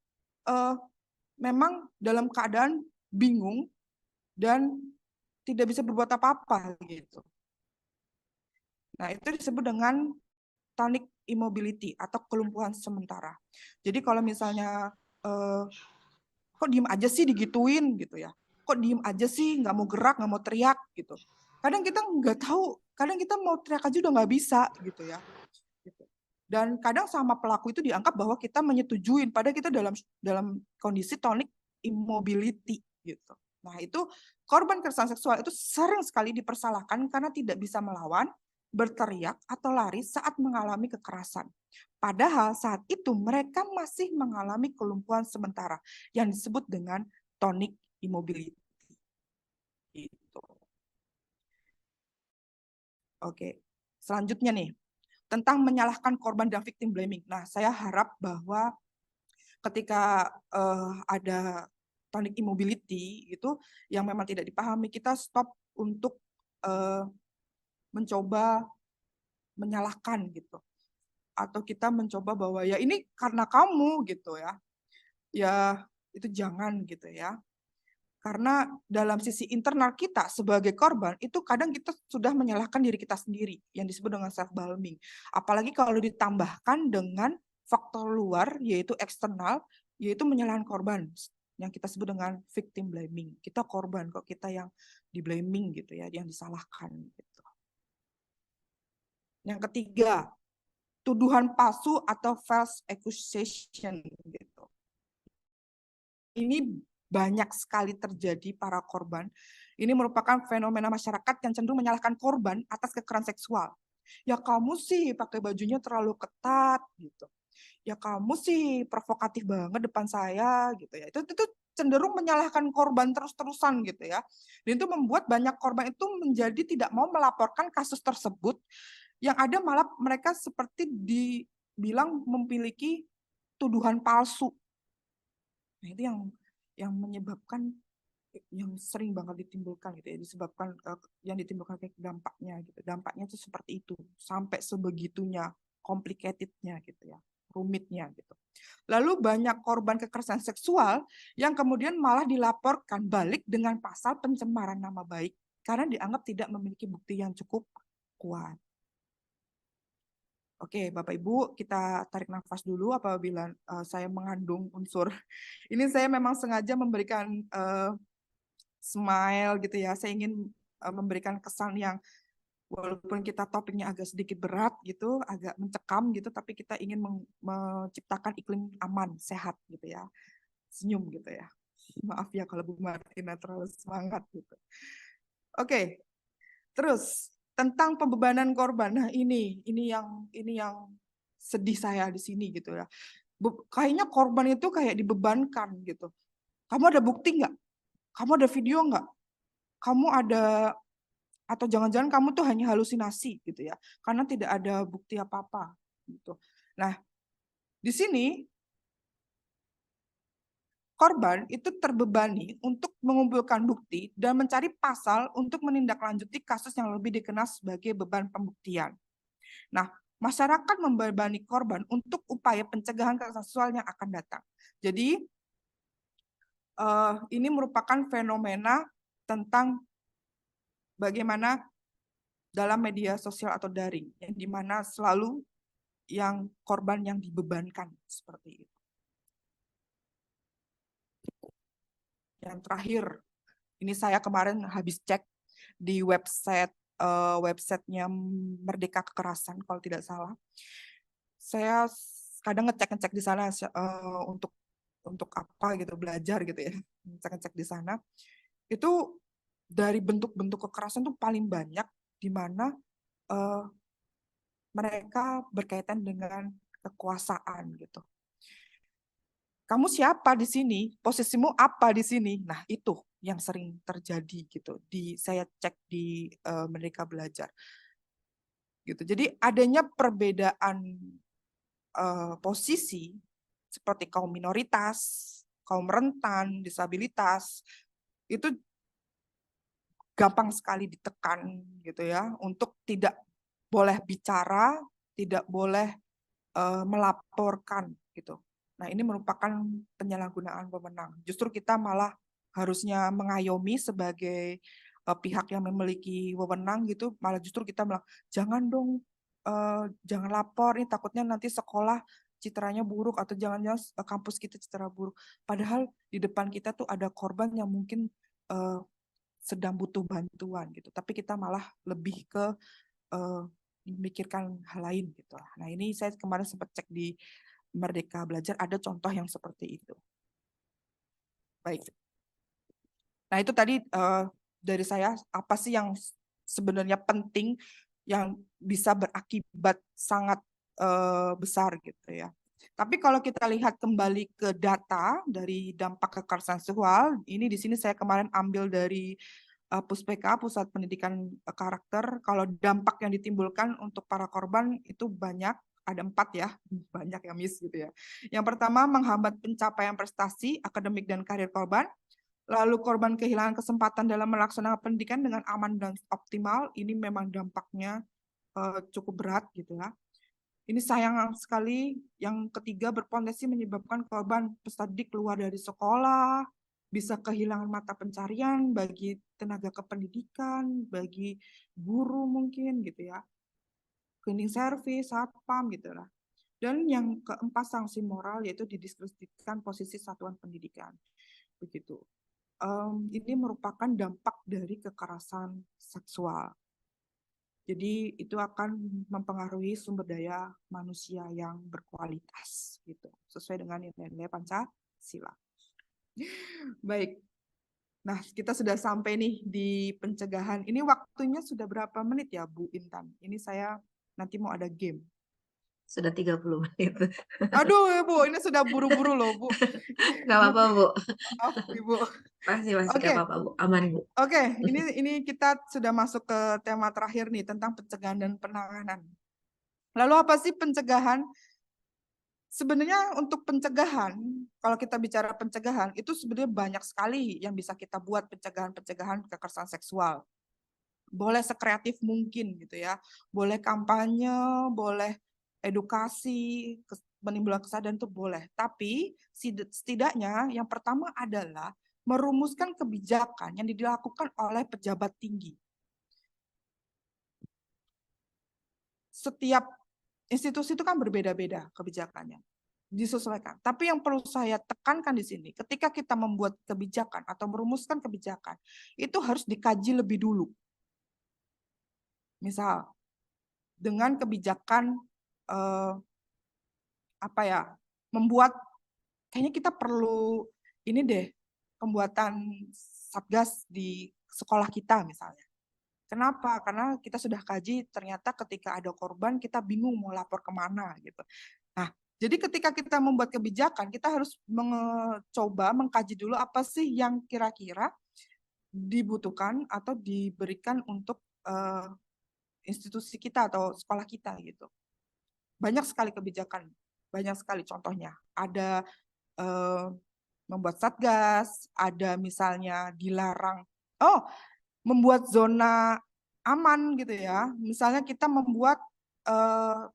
S4: memang dalam keadaan bingung dan tidak bisa berbuat apa-apa gitu. Nah, itu disebut dengan tonic immobility atau kelumpuhan sementara. Jadi kalau misalnya kok diem aja sih digituin gitu ya, kok diem aja sih nggak mau gerak, nggak mau teriak gitu. Kadang kita nggak tahu, kadang kita mau teriak aja udah nggak bisa gitu ya. Dan kadang sama pelaku itu dianggap bahwa kita menyetujuin, padahal kita dalam kondisi tonic immobility gitu. Nah, itu korban kekerasan seksual itu sering sekali dipersalahkan karena tidak bisa melawan, berteriak, atau lari saat mengalami kekerasan. Padahal saat itu mereka masih mengalami kelumpuhan sementara yang disebut dengan tonic immobility. Gitu. Oke, selanjutnya nih, tentang menyalahkan korban dan victim blaming. Nah, saya harap bahwa ketika ada tonic immobility itu yang memang tidak dipahami, kita stop untuk mencoba menyalahkan gitu, atau kita mencoba bahwa ya ini karena kamu gitu ya, ya itu jangan gitu ya. Karena dalam sisi internal kita sebagai korban, itu kadang kita sudah menyalahkan diri kita sendiri, yang disebut dengan self-blaming. Apalagi kalau ditambahkan dengan faktor luar, yaitu eksternal, yaitu menyalahkan korban, yang kita sebut dengan victim blaming. Kita korban, kok kita yang di-blaming gitu ya, yang disalahkan. Gitu. Yang ketiga, tuduhan palsu atau false accusation. Gitu. Ini banyak sekali terjadi para korban. Ini merupakan fenomena masyarakat yang cenderung menyalahkan korban atas kekerasan seksual. Ya kamu sih pakai bajunya terlalu ketat gitu. Ya kamu sih provokatif banget depan saya gitu ya. Itu cenderung menyalahkan korban terus-terusan gitu ya. Dan itu membuat banyak korban itu menjadi tidak mau melaporkan kasus tersebut. Yang ada malah mereka seperti dibilang memiliki tuduhan palsu. Nah, itu yang menyebabkan, yang sering banget ditimbulkan gitu ya, yang ditimbulkan kayak dampaknya gitu. Dampaknya itu seperti itu, sampai sebegitunya complicated-nya gitu ya, rumitnya gitu. Lalu banyak korban kekerasan seksual yang kemudian malah dilaporkan balik dengan pasal pencemaran nama baik karena dianggap tidak memiliki bukti yang cukup kuat. Oke, Bapak Ibu, kita tarik nafas dulu apabila saya mengandung unsur. Ini saya memang sengaja memberikan smile gitu ya. Saya ingin memberikan kesan yang walaupun kita topiknya agak sedikit berat gitu, agak mencekam gitu, tapi kita ingin menciptakan iklim aman, sehat gitu ya. Senyum gitu ya. Maaf ya kalau Bu Martina terlalu semangat gitu. Oke. Terus tentang pembebanan korban. Nah, ini yang sedih saya di sini gitu ya. Kayaknya korban itu kayak dibebankan gitu. Kamu ada bukti nggak? Kamu ada video nggak? Kamu ada, atau jangan-jangan kamu tuh hanya halusinasi gitu ya. Karena tidak ada bukti apa-apa gitu. Nah, di sini korban itu terbebani untuk mengumpulkan bukti dan mencari pasal untuk menindaklanjuti kasus yang lebih dikenal sebagai beban pembuktian. Nah, masyarakat membebani korban untuk upaya pencegahan kekerasan seksual yang akan datang. Jadi, ini merupakan fenomena tentang bagaimana dalam media sosial atau daring, di mana selalu yang korban yang dibebankan seperti itu. Yang terakhir, ini saya kemarin habis cek di websitenya Merdeka Kekerasan kalau tidak salah. Saya kadang ngecek-ngecek di sana untuk apa gitu, belajar gitu ya, ngecek-ngecek di sana. Itu dari bentuk-bentuk kekerasan tuh paling banyak di mana mereka berkaitan dengan kekuasaan gitu. Kamu siapa di sini? Posisimu apa di sini? Nah, itu yang sering terjadi gitu. Saya cek di Merdeka Belajar. Gitu. Jadi adanya perbedaan posisi seperti kaum minoritas, kaum rentan, disabilitas, itu gampang sekali ditekan gitu ya, untuk tidak boleh bicara, tidak boleh melaporkan gitu. Nah, ini merupakan penyalahgunaan wewenang. Justru kita malah harusnya mengayomi sebagai pihak yang memiliki wewenang gitu, malah justru kita bilang, jangan dong, jangan lapor, ini takutnya nanti sekolah citranya buruk, atau jangan-jangan kampus kita citra buruk. Padahal di depan kita tuh ada korban yang mungkin sedang butuh bantuan gitu. Tapi kita malah lebih ke memikirkan hal lain gitu. Nah, ini saya kemarin sempat cek di Merdeka Belajar, ada contoh yang seperti itu. Baik. Nah, itu tadi dari saya, apa sih yang sebenarnya penting yang bisa berakibat sangat besar gitu ya. Tapi kalau kita lihat kembali ke data dari dampak kekerasan seksual, ini di sini saya kemarin ambil dari Puspeka, Pusat Pendidikan Karakter. Kalau dampak yang ditimbulkan untuk para korban itu banyak, ada 4 ya, banyak ya Miss gitu ya. Yang pertama, menghambat pencapaian prestasi akademik dan karir korban. Lalu korban kehilangan kesempatan dalam melaksanakan pendidikan dengan aman dan optimal. Ini memang dampaknya cukup berat gitu ya. Ini sayang sekali. Yang ketiga, berpotensi menyebabkan korban peserta didik keluar dari sekolah, bisa kehilangan mata pencarian bagi tenaga kependidikan, bagi guru mungkin gitu ya, cleaning service, satpam gitu lah. Dan yang keempat, sanksi moral, yaitu didiskreditkan posisi satuan pendidikan. Begitu. Ini merupakan dampak dari kekerasan seksual. Jadi itu akan mempengaruhi sumber daya manusia yang berkualitas gitu, sesuai dengan nilai-nilai Pancasila. Baik. Nah, kita sudah sampai nih di pencegahan. Ini waktunya sudah berapa menit ya, Bu Intan? Ini saya nanti mau ada game.
S1: Sudah 30 menit.
S4: Aduh, ya, Bu, ini sudah buru-buru loh, Bu.
S1: Nggak apa-apa, Bu.
S4: Maaf, Ibu.
S1: Masih nggak
S4: Oke.
S1: apa-apa, Bu. Aman, Bu.
S4: Oke, ini kita sudah masuk ke tema terakhir nih, tentang pencegahan dan penanganan. Lalu apa sih pencegahan? Sebenarnya untuk pencegahan, kalau kita bicara pencegahan, itu sebenarnya banyak sekali yang bisa kita buat, pencegahan-pencegahan kekerasan seksual. Boleh sekreatif mungkin gitu ya, boleh kampanye, boleh edukasi, menimbulkan kesadaran itu boleh. Tapi setidaknya yang pertama adalah merumuskan kebijakan yang dilakukan oleh pejabat tinggi. Setiap institusi itu kan berbeda-beda kebijakannya, disesuaikan. Tapi yang perlu saya tekankan di sini, ketika kita membuat kebijakan atau merumuskan kebijakan, itu harus dikaji lebih dulu. Misal, dengan kebijakan membuat, kayaknya kita perlu ini deh, pembuatan satgas di sekolah kita misalnya. Kenapa? Karena kita sudah kaji, ternyata ketika ada korban, kita bingung mau lapor kemana gitu. Nah, jadi ketika kita membuat kebijakan, kita harus mencoba mengkaji dulu apa sih yang kira-kira dibutuhkan atau diberikan untuk institusi kita atau sekolah kita gitu. Banyak sekali kebijakan, banyak sekali contohnya. Ada membuat satgas, ada misalnya dilarang, membuat zona aman gitu ya. Misalnya kita membuat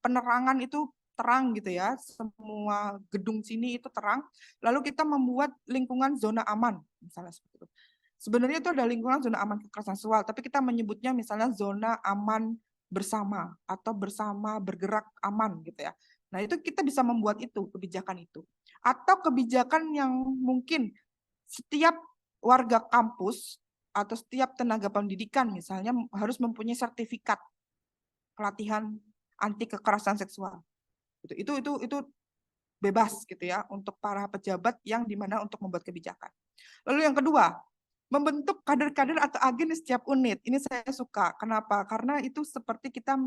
S4: penerangan itu terang gitu ya, semua gedung sini itu terang, lalu kita membuat lingkungan zona aman, misalnya seperti itu. Sebenarnya itu ada lingkungan zona aman kekerasan seksual, tapi kita menyebutnya misalnya zona aman bersama atau bersama bergerak aman gitu ya. Nah, itu kita bisa membuat itu, kebijakan itu. Atau kebijakan yang mungkin setiap warga kampus atau setiap tenaga pendidikan misalnya harus mempunyai sertifikat pelatihan anti kekerasan seksual. Itu bebas gitu ya untuk para pejabat yang dimana untuk membuat kebijakan. Lalu yang kedua, membentuk kader-kader atau agen di setiap unit. Ini saya suka. Kenapa? Karena itu seperti kita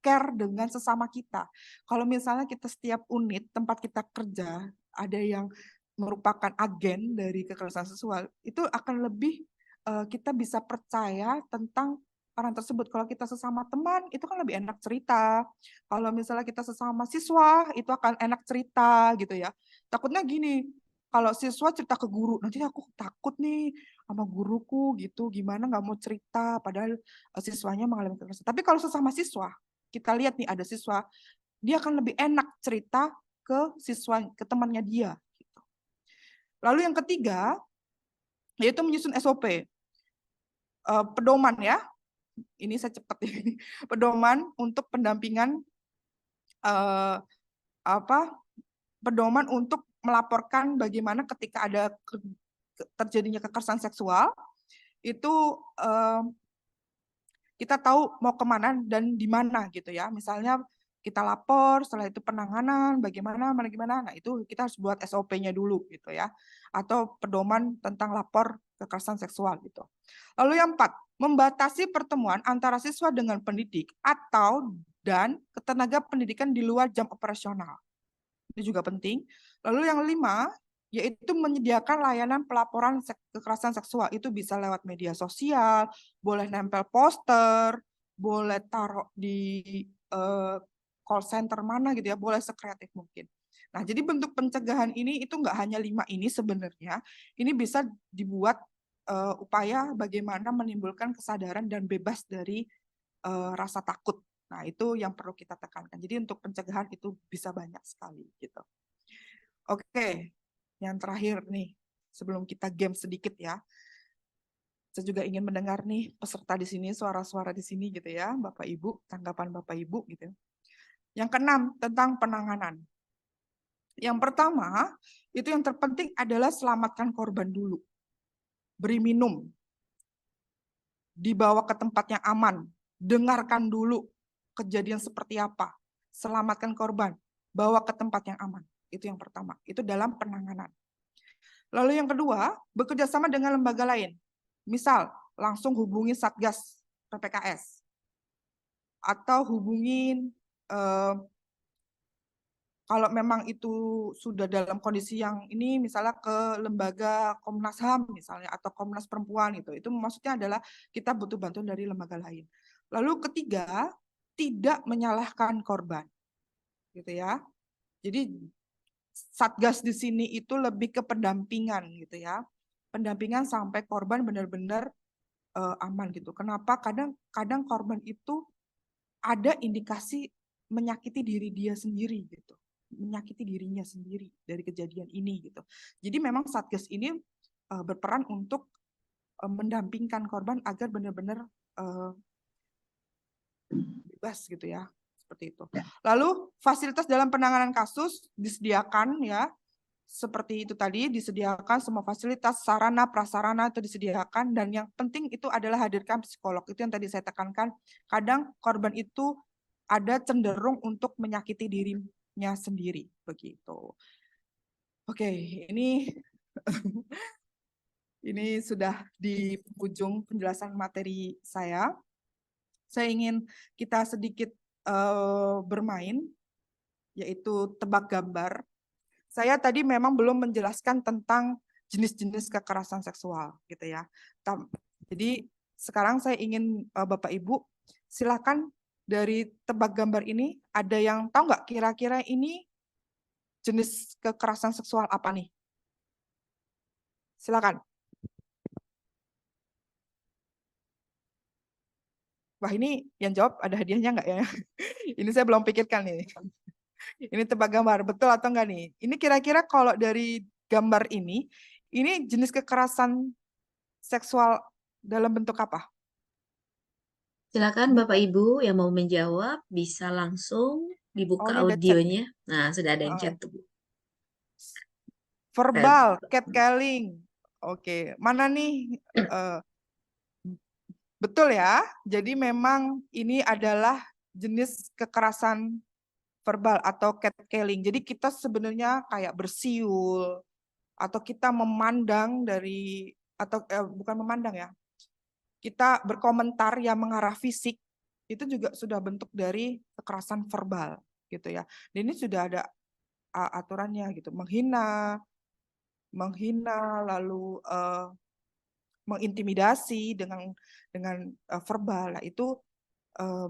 S4: care dengan sesama kita. Kalau misalnya kita setiap unit tempat kita kerja ada yang merupakan agen dari kekerasan seksual, itu akan lebih kita bisa percaya tentang orang tersebut. Kalau kita sesama teman, itu kan lebih enak cerita. Kalau misalnya kita sesama siswa, itu akan enak cerita gitu ya. Takutnya gini, kalau siswa cerita ke guru, nanti aku takut nih sama guruku gitu, gimana nggak mau cerita, padahal siswanya mengalami kekerasan. Tapi kalau sesama siswa, kita lihat nih ada siswa, dia akan lebih enak cerita ke siswa, ke temannya dia. Gitu. Lalu yang ketiga, yaitu menyusun SOP. Pedoman ya, ini saya cepat ini, pedoman untuk pendampingan pedoman untuk melaporkan bagaimana ketika ada terjadinya kekerasan seksual itu kita tahu mau kemana dan di mana gitu ya. Misalnya kita lapor, setelah itu penanganan, bagaimana. Nah itu kita harus buat SOP-nya dulu gitu ya. Atau pedoman tentang lapor kekerasan seksual gitu. Lalu yang 4, membatasi pertemuan antara siswa dengan pendidik atau dan tenaga pendidikan di luar jam operasional. Ini juga penting. Lalu yang 5, yaitu menyediakan layanan pelaporan kekerasan seksual. Itu bisa lewat media sosial, boleh nempel poster, boleh taruh di call center mana gitu ya, boleh sekreatif mungkin. Nah, jadi bentuk pencegahan ini itu nggak hanya 5 ini sebenarnya, ini bisa dibuat upaya bagaimana menimbulkan kesadaran dan bebas dari rasa takut. Nah, itu yang perlu kita tekankan. Jadi untuk pencegahan itu bisa banyak sekali gitu. Oke, yang terakhir nih, sebelum kita game sedikit ya. Saya juga ingin mendengar nih peserta di sini, suara-suara di sini gitu ya, Bapak Ibu, tanggapan Bapak Ibu gitu. Yang keenam, tentang penanganan. Yang pertama, itu yang terpenting adalah selamatkan korban dulu. Beri minum. Dibawa ke tempat yang aman. Dengarkan dulu kejadian seperti apa. Selamatkan korban. Bawa ke tempat yang aman. Itu yang pertama. Itu dalam penanganan. Lalu yang kedua, bekerja sama dengan lembaga lain. Misal, langsung hubungi Satgas PPKS. Atau hubungin, kalau memang itu sudah dalam kondisi yang ini, misalnya ke lembaga Komnas HAM misalnya, atau Komnas Perempuan itu maksudnya adalah kita butuh bantuan dari lembaga lain. Lalu ketiga, tidak menyalahkan korban. Gitu ya. Jadi Satgas di sini itu lebih ke pendampingan gitu ya. Pendampingan sampai korban benar-benar aman gitu. Kenapa? Kadang korban itu ada indikasi menyakiti diri dia sendiri gitu. Menyakiti dirinya sendiri dari kejadian ini gitu. Jadi memang Satgas ini berperan untuk mendampingkan korban agar benar-benar bebas gitu ya. Seperti itu. Lalu fasilitas dalam penanganan kasus disediakan ya, seperti itu tadi, disediakan semua fasilitas, sarana, prasarana itu disediakan, dan yang penting itu adalah hadirkan psikolog. Itu yang tadi saya tekankan, kadang korban itu ada cenderung untuk menyakiti dirinya sendiri, begitu. Oke, ini ini sudah di ujung penjelasan materi saya. Saya ingin kita sedikit bermain, yaitu tebak gambar. Saya tadi memang belum menjelaskan tentang jenis-jenis kekerasan seksual, gitu ya. Jadi sekarang saya ingin Bapak Ibu silakan dari tebak gambar ini ada yang tahu nggak kira-kira ini jenis kekerasan seksual apa nih? Silakan. Wah, ini yang jawab ada hadiahnya nggak ya? Ini saya belum pikirkan nih. Ini tebak gambar, betul atau enggak nih? Ini kira-kira kalau dari gambar ini jenis kekerasan seksual dalam bentuk apa?
S1: Silakan Bapak Ibu yang mau menjawab bisa langsung
S4: Oh,
S1: dibuka
S4: ini ada chat.
S1: audionya. Nah, sudah ada yang chat tuh.
S4: Verbal, catcalling. Oke, mana nih Betul ya. Jadi memang ini adalah jenis kekerasan verbal atau catcalling. Jadi kita sebenarnya kayak bersiul atau kita memandang dari atau bukan memandang ya. Kita berkomentar yang mengarah fisik itu juga sudah bentuk dari kekerasan verbal gitu ya. Dan ini sudah ada aturannya gitu. Menghina lalu mengintimidasi dengan verbal. Nah, itu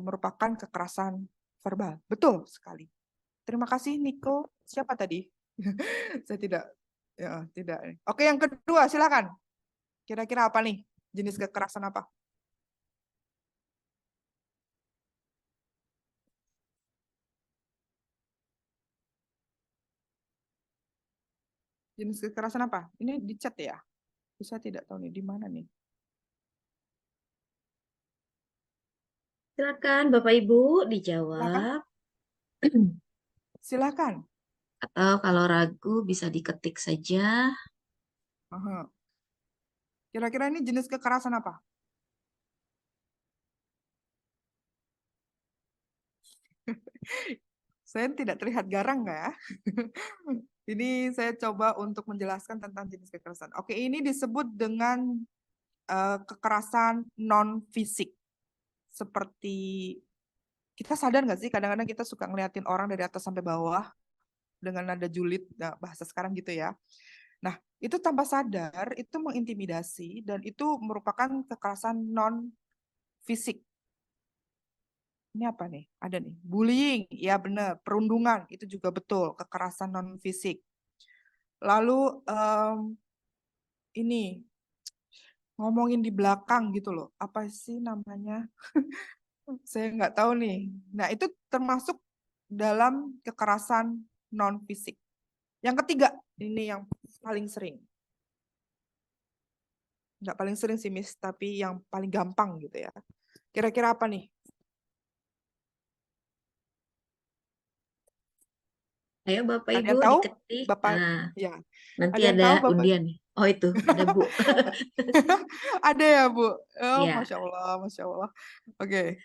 S4: merupakan kekerasan verbal. Betul sekali. Terima kasih Niko. Siapa tadi? Saya tidak. Oke, yang kedua silakan. Kira-kira apa nih? Jenis kekerasan apa? Jenis kekerasan apa? Ini di chat ya? Saya tidak tahu nih di mana nih.
S1: Silakan Bapak Ibu
S4: Silakan.
S1: dijawab.
S4: Silakan.
S1: Atau kalau ragu bisa diketik saja.
S4: Aha. Kira-kira ini jenis kekerasan apa? Saya tidak terlihat garang nggak ya? Ini saya coba untuk menjelaskan tentang jenis kekerasan. Oke, ini disebut dengan kekerasan non-fisik. Seperti, kita sadar nggak sih kadang-kadang kita suka ngeliatin orang dari atas sampai bawah dengan nada julid, nah, bahasa sekarang gitu ya. Nah, itu tanpa sadar, itu mengintimidasi, dan itu merupakan kekerasan non-fisik. Ini apa nih? Ada nih. Bullying, ya benar. Perundungan, itu juga betul. Kekerasan non-fisik. Lalu ini, ngomongin di belakang gitu loh. Apa sih namanya? Saya nggak tahu nih. Nah, itu termasuk dalam kekerasan non-fisik. Yang ketiga, ini yang paling sering. Nggak paling sering sih, Miss, tapi yang paling gampang gitu ya. Kira-kira apa nih?
S1: Ayo Bapak
S4: Ada
S1: Ibu
S4: yang tahu?
S1: diketik.
S4: Bapak,
S1: Nah,
S4: ya.
S1: nanti
S4: Ada yang
S1: ada
S4: tahu, Bapak?
S1: undian nih. Oh itu, ada Bu.
S4: Ada ya, Bu? Oh,
S1: Ya,
S4: Masya Allah, Masya Allah. Oke.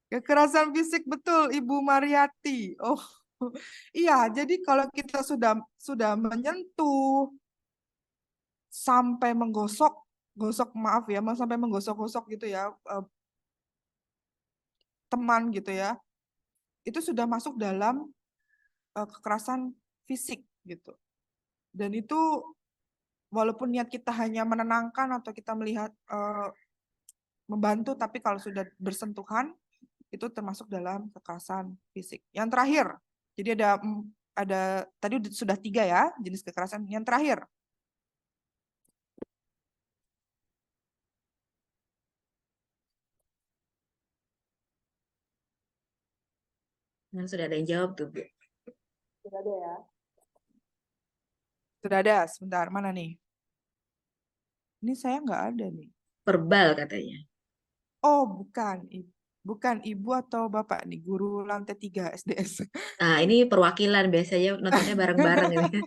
S4: Kekerasan fisik, betul, Ibu Mariati. Oh, iya. Jadi kalau kita sudah menyentuh sampai maaf ya, sampai menggosok-gosok gitu ya, teman gitu ya, itu sudah masuk dalam kekerasan fisik gitu. Dan itu walaupun niat kita hanya menenangkan atau kita melihat membantu, tapi kalau sudah bersentuhan itu termasuk dalam kekerasan fisik. Yang terakhir, jadi ada tadi sudah 3 ya jenis kekerasan. Yang terakhir,
S1: nah, sudah ada yang jawab tuh Bu.
S4: sudah ada ya. Sudah ada, sebentar, mana nih? Ini saya nggak ada nih.
S1: Verbal katanya.
S4: Oh, bukan Ibu atau Bapak nih, guru lantai 3 SDS.
S1: Nah, ini perwakilan biasanya nontonnya bareng-bareng ini.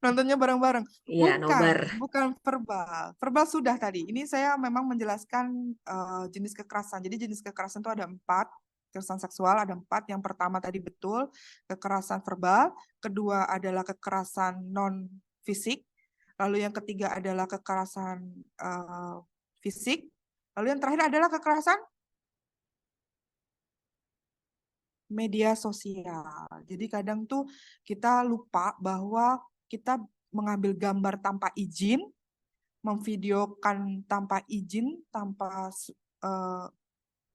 S4: Nontonnya bareng-bareng.
S1: Iya, nobar.
S4: Bukan verbal. Verbal sudah tadi. Ini saya memang menjelaskan jenis kekerasan. Jadi jenis kekerasan itu ada 4. Kekerasan seksual ada 4. Yang pertama tadi betul, kekerasan verbal. Kedua adalah kekerasan non-fisik. Lalu yang ketiga adalah kekerasan fisik. Lalu yang terakhir adalah kekerasan media sosial. Jadi kadang tuh kita lupa bahwa kita mengambil gambar tanpa izin, memvideokan tanpa izin, tanpa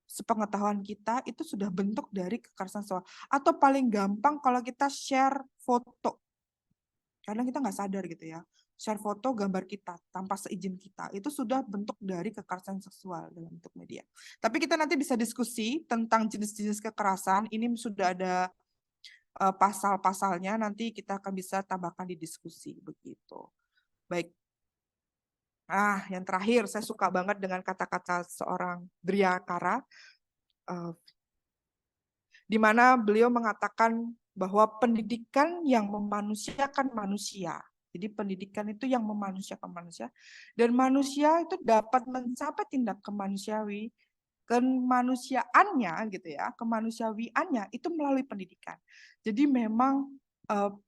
S4: sepengetahuan kita, itu sudah bentuk dari kekerasan seksual. Atau paling gampang kalau kita share foto. Kadang kita nggak sadar gitu ya. Share foto gambar kita tanpa seizin kita. Itu sudah bentuk dari kekerasan seksual dalam bentuk media. Tapi kita nanti bisa diskusi tentang jenis-jenis kekerasan. Ini sudah ada pasal-pasalnya, nanti kita akan bisa tambahkan di diskusi. Begitu. Baik. Yang terakhir, saya suka banget dengan kata-kata seorang Driyakara, di mana beliau mengatakan bahwa pendidikan yang memanusiakan manusia Jadi pendidikan itu yang memanusiakan manusia, dan manusia itu dapat mencapai tindak kemanusiaannya gitu ya, kemanusiawiannya itu melalui pendidikan. Jadi memang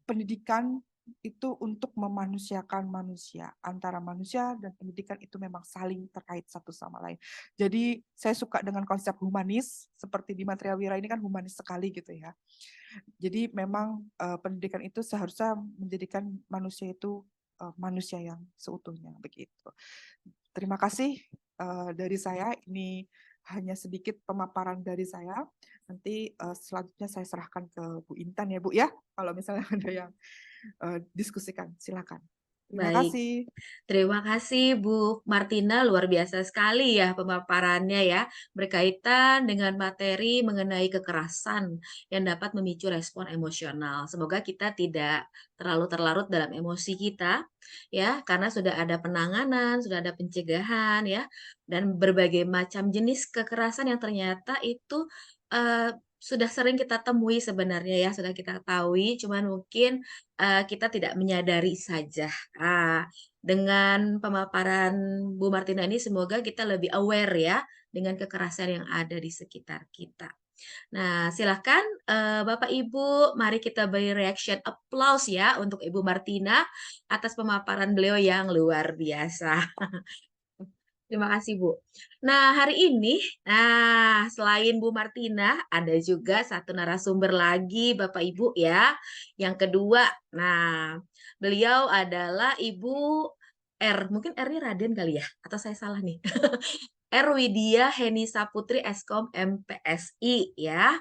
S4: pendidikan itu untuk memanusiakan manusia, antara manusia dan pendidikan itu memang saling terkait satu sama lain. Jadi saya suka dengan konsep humanis, seperti di Matria Wira ini kan humanis sekali gitu ya. Jadi memang pendidikan itu seharusnya menjadikan manusia itu manusia yang seutuhnya begitu. Terima kasih dari saya. Ini hanya sedikit pemaparan dari saya. Nanti selanjutnya saya serahkan ke Bu Intan ya Bu ya. Kalau misalnya ada yang diskusikan, silakan. Terima
S1: Baik.
S4: kasih.
S1: Terima kasih Bu Martina, luar biasa sekali ya pemaparannya ya, berkaitan dengan materi mengenai kekerasan yang dapat memicu respon emosional. Semoga kita tidak terlalu terlarut dalam emosi kita ya, karena sudah ada penanganan, sudah ada pencegahan ya, dan berbagai macam jenis kekerasan yang ternyata itu sudah sering kita temui sebenarnya ya, sudah kita ketahui, cuman mungkin kita tidak menyadari saja. Dengan pemaparan Bu Martina ini semoga kita lebih aware ya dengan kekerasan yang ada di sekitar kita. Nah, silahkan Bapak Ibu, mari kita beri reaction applause ya untuk Ibu Martina atas pemaparan beliau yang luar biasa. Terima kasih, Bu. Nah, hari ini, selain Bu Martina, ada juga satu narasumber lagi, Bapak Ibu ya. Yang kedua, beliau adalah Ibu R. Mungkin R-nya Raden kali ya? Atau saya salah nih? R. Widya Henisa Putri Eskom MPSI ya.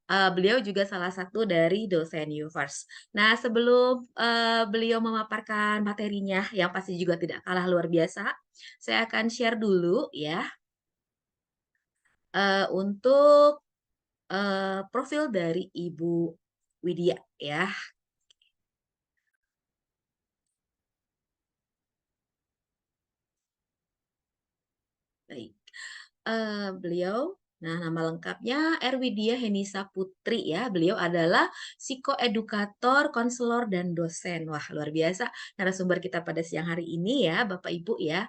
S1: Beliau juga salah satu dari dosen UVerse. Nah, sebelum beliau memaparkan materinya yang pasti juga tidak kalah luar biasa, saya akan share dulu ya untuk profil dari Ibu Widya ya. Baik. Beliau, nama lengkapnya R. Widya Henisa Putri ya. Beliau adalah psikoedukator, konselor, dan dosen. Wah, luar biasa narasumber kita pada siang hari ini ya, Bapak Ibu ya.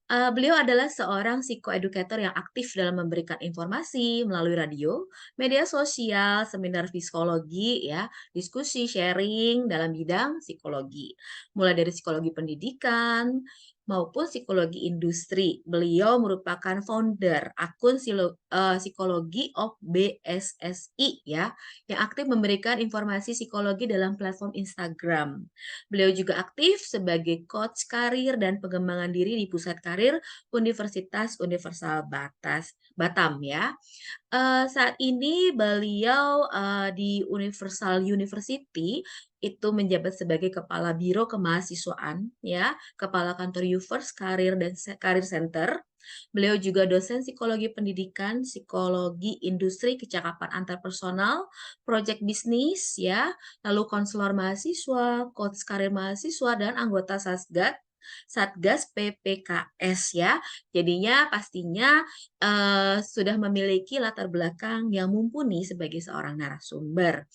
S1: Beliau adalah seorang psikoedukator yang aktif dalam memberikan informasi melalui radio, media sosial, seminar psikologi, ya, diskusi, sharing dalam bidang psikologi. Mulai dari psikologi pendidikan maupun psikologi industri. Beliau merupakan founder akun Psikologi of BSSI ya, yang aktif memberikan informasi psikologi dalam platform Instagram. Beliau juga aktif sebagai coach karir dan pengembangan diri di Pusat Karir Universitas Universal Batam ya. Saat ini beliau di Universal University itu menjabat sebagai Kepala Biro Kemahasiswaan ya, Kepala Kantor UVerse Karir dan Karir Center. Beliau juga dosen psikologi pendidikan, psikologi industri, kecakapan antarpersonal, project bisnis ya, lalu konselor mahasiswa, coach karir mahasiswa, dan anggota Satgas PPKS ya. Jadinya pastinya sudah memiliki latar belakang yang mumpuni sebagai seorang narasumber.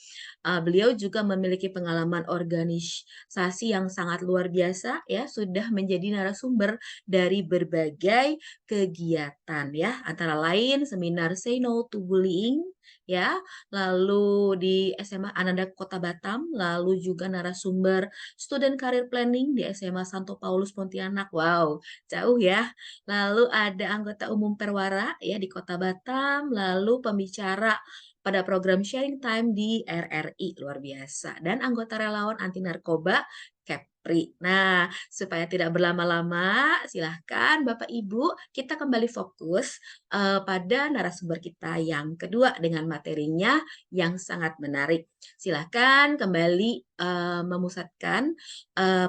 S1: Beliau juga memiliki pengalaman organisasi yang sangat luar biasa ya, sudah menjadi narasumber dari berbagai kegiatan ya, antara lain seminar Say No to Bullying ya, lalu di SMA Ananda Kota Batam, lalu juga narasumber Student Career Planning di SMA Santo Paulus Pontianak. Wow, jauh ya. Lalu ada anggota umum Perwara ya di Kota Batam, lalu pembicara pada program Sharing Time di RRI, luar biasa. Dan anggota relawan anti narkoba Kepri. Nah, supaya tidak berlama-lama, silahkan Bapak Ibu kita kembali fokus pada narasumber kita yang kedua dengan materinya yang sangat menarik. Silahkan kembali memusatkan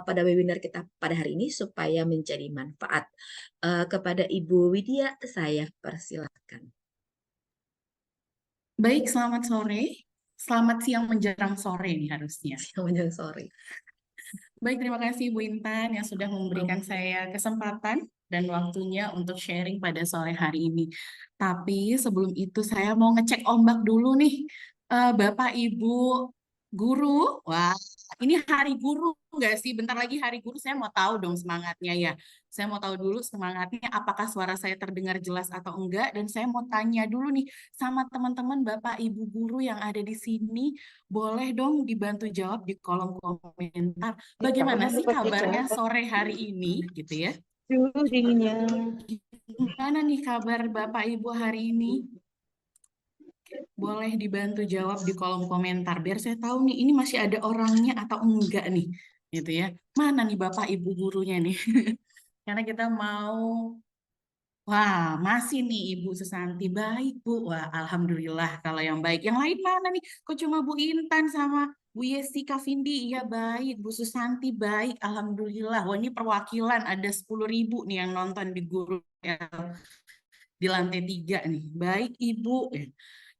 S1: pada webinar kita pada hari ini supaya menjadi manfaat. Kepada Ibu Widya, saya persilahkan.
S2: Baik, selamat sore. Selamat siang menjelang sore nih harusnya.
S1: Menjelang sore.
S2: Baik, terima kasih Bu Intan yang sudah memberikan saya kesempatan dan waktunya untuk sharing pada sore hari ini. Tapi sebelum itu saya mau ngecek ombak dulu nih, Bapak Ibu Guru, wah, ini hari guru nggak sih? Bentar lagi hari guru, saya mau tahu dong semangatnya ya. Saya mau tahu dulu semangatnya, apakah suara saya terdengar jelas atau enggak. Dan saya mau tanya dulu nih sama teman-teman Bapak Ibu guru yang ada di sini, boleh dong dibantu jawab di kolom komentar. Bagaimana sih kabarnya sore hari ini, gitu ya? Gimana nih kabar Bapak Ibu hari ini? Boleh dibantu jawab di kolom komentar biar saya tahu nih ini masih ada orangnya atau enggak nih gitu ya. Mana nih Bapak Ibu gurunya nih? Karena kita mau wah, masih nih Ibu Susanti baik Bu. Wah, alhamdulillah kalau yang baik. Yang lain mana nih? Kok cuma Bu Intan sama Bu Yesika Vindi? Iya baik, Bu Susanti baik, alhamdulillah. Wah, ini perwakilan ada 10.000 nih yang nonton di guru di lantai 3 nih. Baik Ibu.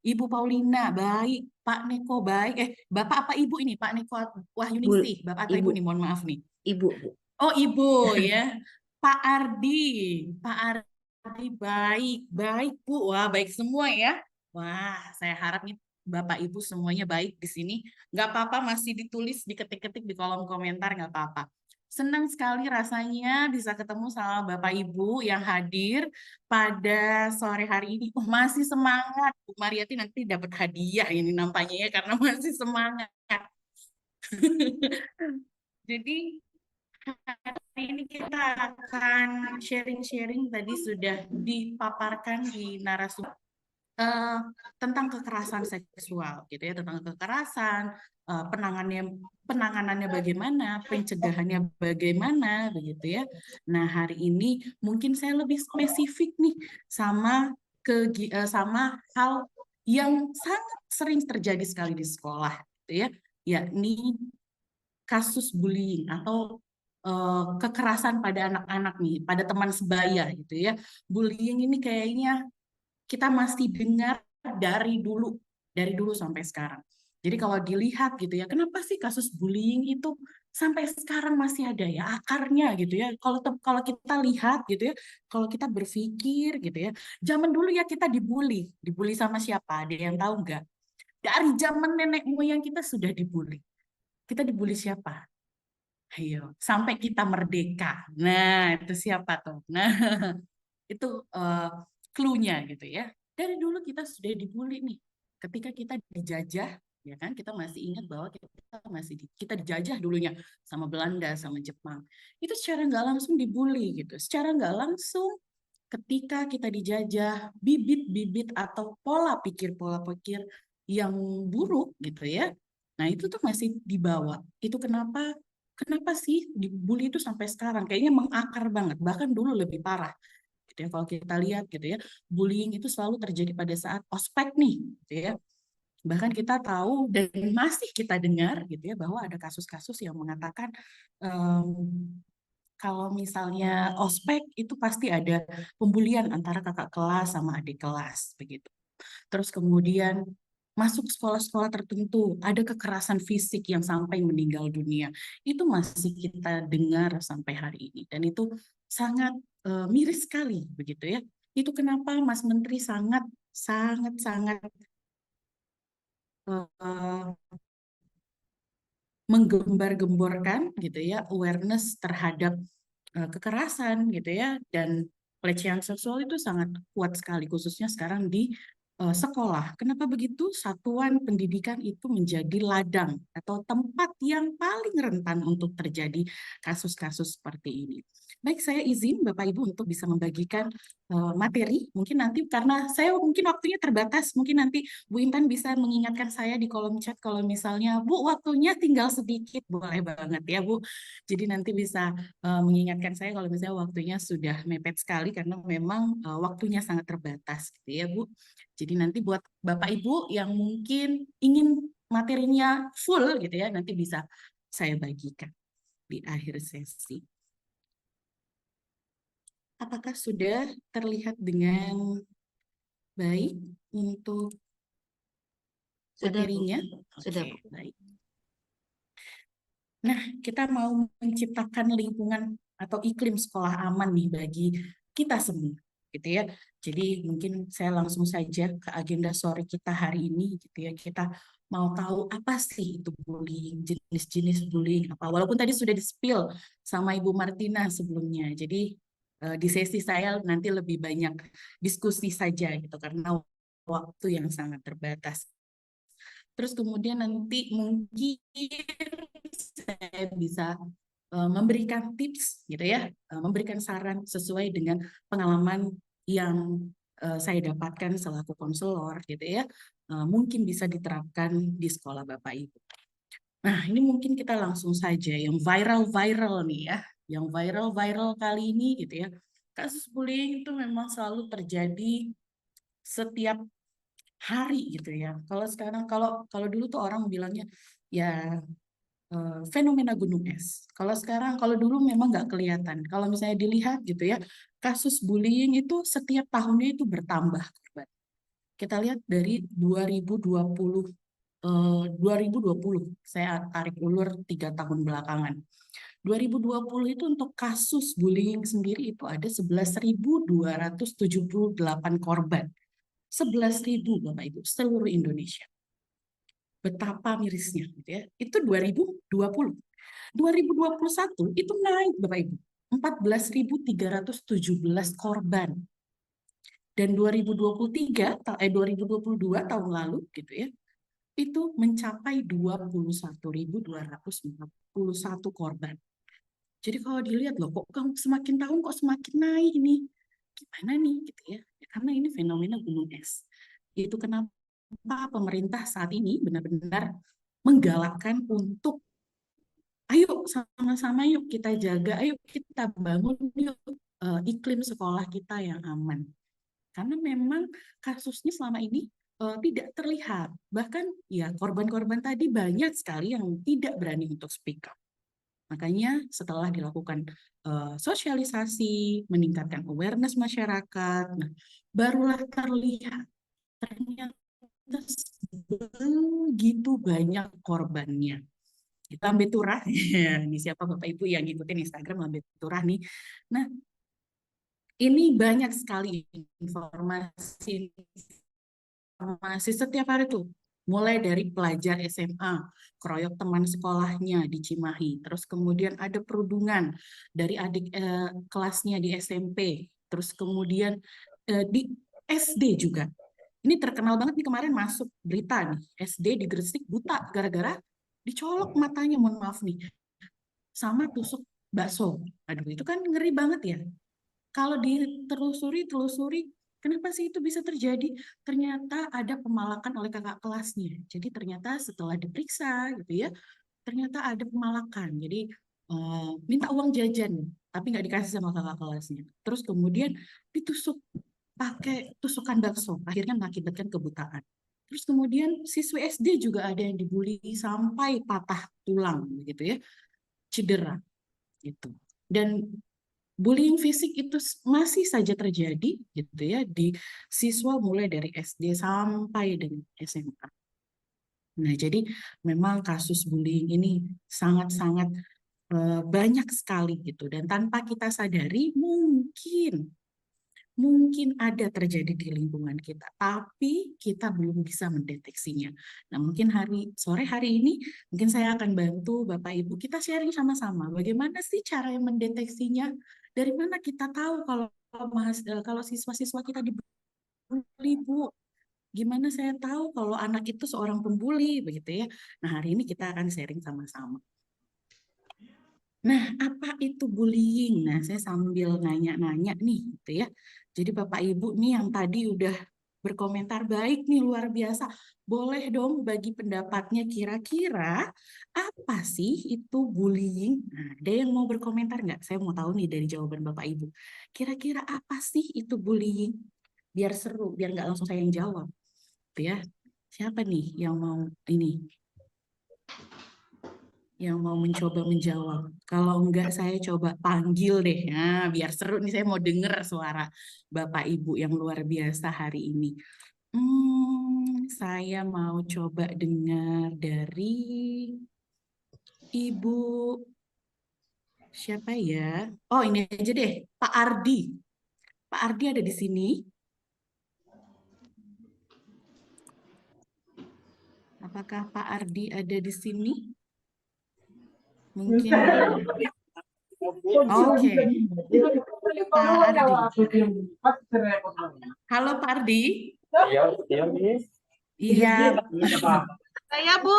S2: Ibu Paulina, baik. Pak Neko, baik. Bapak apa Ibu ini? Pak Neko Wahyuningsih. Bapak atau Ibu
S1: Ibu,
S2: nih? Mohon maaf nih.
S1: Ibu, Bu.
S2: Oh, Ibu ya. Pak Ardi. Pak Ardi, baik. Baik, Bu. Wah, baik semua ya. Wah, saya harap nih Bapak Ibu semuanya baik di sini. Nggak apa-apa, masih ditulis, diketik-ketik di kolom komentar, nggak apa-apa. Senang sekali rasanya bisa ketemu sama Bapak Ibu yang hadir pada sore hari ini. Oh, masih semangat. Bu Mariati nanti dapat hadiah ini nampaknya ya, karena masih semangat. Jadi hari ini kita akan sharing-sharing, tadi sudah dipaparkan di narasumber tentang kekerasan seksual gitu ya, tentang kekerasan, penanganannya bagaimana, pencegahannya bagaimana begitu ya. Nah, hari ini mungkin saya lebih spesifik nih sama sama hal yang sangat sering terjadi sekali di sekolah gitu ya, yakni kasus bullying atau kekerasan pada anak-anak nih, pada teman sebaya gitu ya. Bullying ini kayaknya kita masih dengar dari dulu sampai sekarang. Jadi kalau dilihat gitu ya, kenapa sih kasus bullying itu sampai sekarang masih ada ya akarnya gitu ya. Kalau kita lihat gitu ya, kalau kita berpikir gitu ya, zaman dulu ya kita dibully sama siapa? Ada yang tahu nggak? Dari zaman nenek moyang kita sudah dibully. Kita dibully siapa? Ayo, sampai kita merdeka. Nah, itu siapa tuh? Nah, itu clue-nya gitu ya. Dari dulu kita sudah dibully nih. Ketika kita dijajah, ya kan, kita masih ingat bahwa kita dijajah dulunya sama Belanda, sama Jepang. Itu secara nggak langsung dibully gitu. Secara nggak langsung ketika kita dijajah, bibit-bibit atau pola pikir yang buruk gitu ya. Nah, itu tuh masih dibawa. Itu kenapa sih dibully itu sampai sekarang kayaknya mengakar banget, bahkan dulu lebih parah gitu ya. Kalau kita lihat gitu ya, bullying itu selalu terjadi pada saat ospek nih gitu ya. Bahkan kita tahu dan masih kita dengar gitu ya bahwa ada kasus-kasus yang mengatakan kalau misalnya ospek itu pasti ada pembulian antara kakak kelas sama adik kelas begitu. Terus kemudian masuk sekolah-sekolah tertentu ada kekerasan fisik yang sampai meninggal dunia. Itu masih kita dengar sampai hari ini dan itu sangat miris sekali begitu ya. Itu kenapa Mas Menteri sangat sangat sangat menggembar-gemborkan gitu ya awareness terhadap kekerasan gitu ya dan pelecehan seksual itu sangat kuat sekali khususnya sekarang di sekolah. Kenapa begitu? Satuan pendidikan itu menjadi ladang atau tempat yang paling rentan untuk terjadi kasus-kasus seperti ini. Baik, saya izin Bapak Ibu untuk bisa membagikan materi. Mungkin nanti karena saya mungkin waktunya terbatas, mungkin nanti Bu Intan bisa mengingatkan saya di kolom chat kalau misalnya Bu waktunya tinggal sedikit, boleh banget ya Bu. Jadi nanti bisa mengingatkan saya kalau misalnya waktunya sudah mepet sekali karena memang waktunya sangat terbatas gitu ya Bu. Jadi nanti buat Bapak Ibu yang mungkin ingin materinya full gitu ya, nanti bisa saya bagikan di akhir sesi. Apakah sudah terlihat dengan baik untuk materinya?
S1: Sudah,
S2: Oke, baik. Nah, kita mau menciptakan lingkungan atau iklim sekolah aman nih bagi kita semua. gitu ya. Jadi mungkin saya langsung saja ke agenda sore kita hari ini gitu ya. Kita mau tahu apa sih itu bullying, jenis-jenis bullying apa. Walaupun tadi sudah di-spill sama Ibu Martina sebelumnya. Jadi di sesi saya nanti lebih banyak diskusi saja gitu karena waktu yang sangat terbatas. Terus kemudian nanti mungkin saya bisa memberikan tips gitu ya, memberikan saran sesuai dengan pengalaman yang saya dapatkan selaku konselor gitu ya, mungkin bisa diterapkan di sekolah Bapak Ibu. Nah, ini mungkin kita langsung saja yang viral-viral nih ya, yang viral-viral kali ini gitu ya. Kasus bullying itu memang selalu terjadi setiap hari gitu ya. Kalau sekarang kalau dulu tuh orang bilangnya ya fenomena gunung es. Kalau sekarang, kalau dulu memang nggak kelihatan. Kalau misalnya dilihat gitu ya, kasus bullying itu setiap tahunnya itu bertambah. Kita lihat dari 2020, saya tarik ulur 3 tahun belakangan. 2020 itu untuk kasus bullying sendiri itu ada 11.278 korban. 11.000 Bapak Ibu, seluruh Indonesia. Betapa mirisnya gitu ya. Itu 2020. 2021 itu naik Bapak Ibu, 14.317 korban. Dan 2022 tahun lalu gitu ya, itu mencapai 21.241 korban. Jadi kalau dilihat loh, kok semakin tahun kok semakin naik ini. Gimana nih gitu ya? Karena ini fenomena gunung es. Itu kenapa pemerintah saat ini benar-benar menggalakkan untuk ayo sama-sama yuk kita jaga, ayo kita bangun yuk iklim sekolah kita yang aman. Karena memang kasusnya selama ini tidak terlihat. Bahkan ya korban-korban tadi banyak sekali yang tidak berani untuk speak up. Makanya setelah dilakukan sosialisasi, meningkatkan awareness masyarakat, nah, barulah terlihat ternyata begitu banyak korbannya. Lambe Turah, ini siapa Bapak Ibu yang ngikutin Instagram Lambe Turah nih. Nah, ini banyak sekali informasi setiap hari tuh. Mulai dari pelajar SMA, keroyok teman sekolahnya di Cimahi, terus kemudian ada perundungan dari adik kelasnya di SMP, terus kemudian di SD juga. Ini terkenal banget nih kemarin masuk berita nih, SD di Gresik buta gara-gara dicolok matanya, mohon maaf nih, sama tusuk bakso. Aduh, itu kan ngeri banget ya. Kalau ditelusuri, kenapa sih itu bisa terjadi? Ternyata ada pemalakan oleh kakak kelasnya. Jadi ternyata setelah diperiksa gitu ya, ternyata ada pemalakan. Jadi minta uang jajan, tapi nggak dikasih sama kakak kelasnya. Terus kemudian ditusuk pakai tusukan bakso, akhirnya mengakibatkan kebutaan. Terus kemudian siswi SD juga ada yang dibully sampai patah tulang gitu ya, cedera gitu. Dan bullying fisik itu masih saja terjadi gitu ya di siswa mulai dari SD sampai dengan SMA. Nah, jadi memang kasus bullying ini sangat-sangat banyak sekali gitu, dan tanpa kita sadari mungkin ada terjadi di lingkungan kita, tapi kita belum bisa mendeteksinya. Nah, mungkin sore hari ini, mungkin saya akan bantu Bapak Ibu, kita sharing sama-sama, bagaimana sih cara yang mendeteksinya, dari mana kita tahu kalau siswa-siswa kita dibully, Bu? Gimana saya tahu kalau anak itu seorang pembuli, begitu ya. Nah, hari ini kita akan sharing sama-sama. Nah, apa itu bullying? Nah, saya sambil nanya-nanya nih, gitu ya. Jadi Bapak Ibu nih yang tadi udah berkomentar baik nih, luar biasa. Boleh dong bagi pendapatnya, kira-kira apa sih itu bullying? Nah, ada yang mau berkomentar nggak? Saya mau tahu nih dari jawaban Bapak Ibu. Kira-kira apa sih itu bullying? Biar seru, biar nggak langsung saya yang jawab. Gitu ya. Siapa nih yang mau yang mau mencoba menjawab? Kalau enggak saya coba panggil deh, nah, biar seru nih, saya mau dengar suara Bapak Ibu yang luar biasa hari ini. Saya mau coba dengar dari Ibu siapa ya? Oh, ini aja deh, Pak Ardi. Pak Ardi ada di sini? Apakah Pak Ardi ada di sini? Mungkin. Oke. Pak Ardi. Halo Pak Ardi.
S6: Iya, Miss.
S2: Iya.
S1: Saya Bu.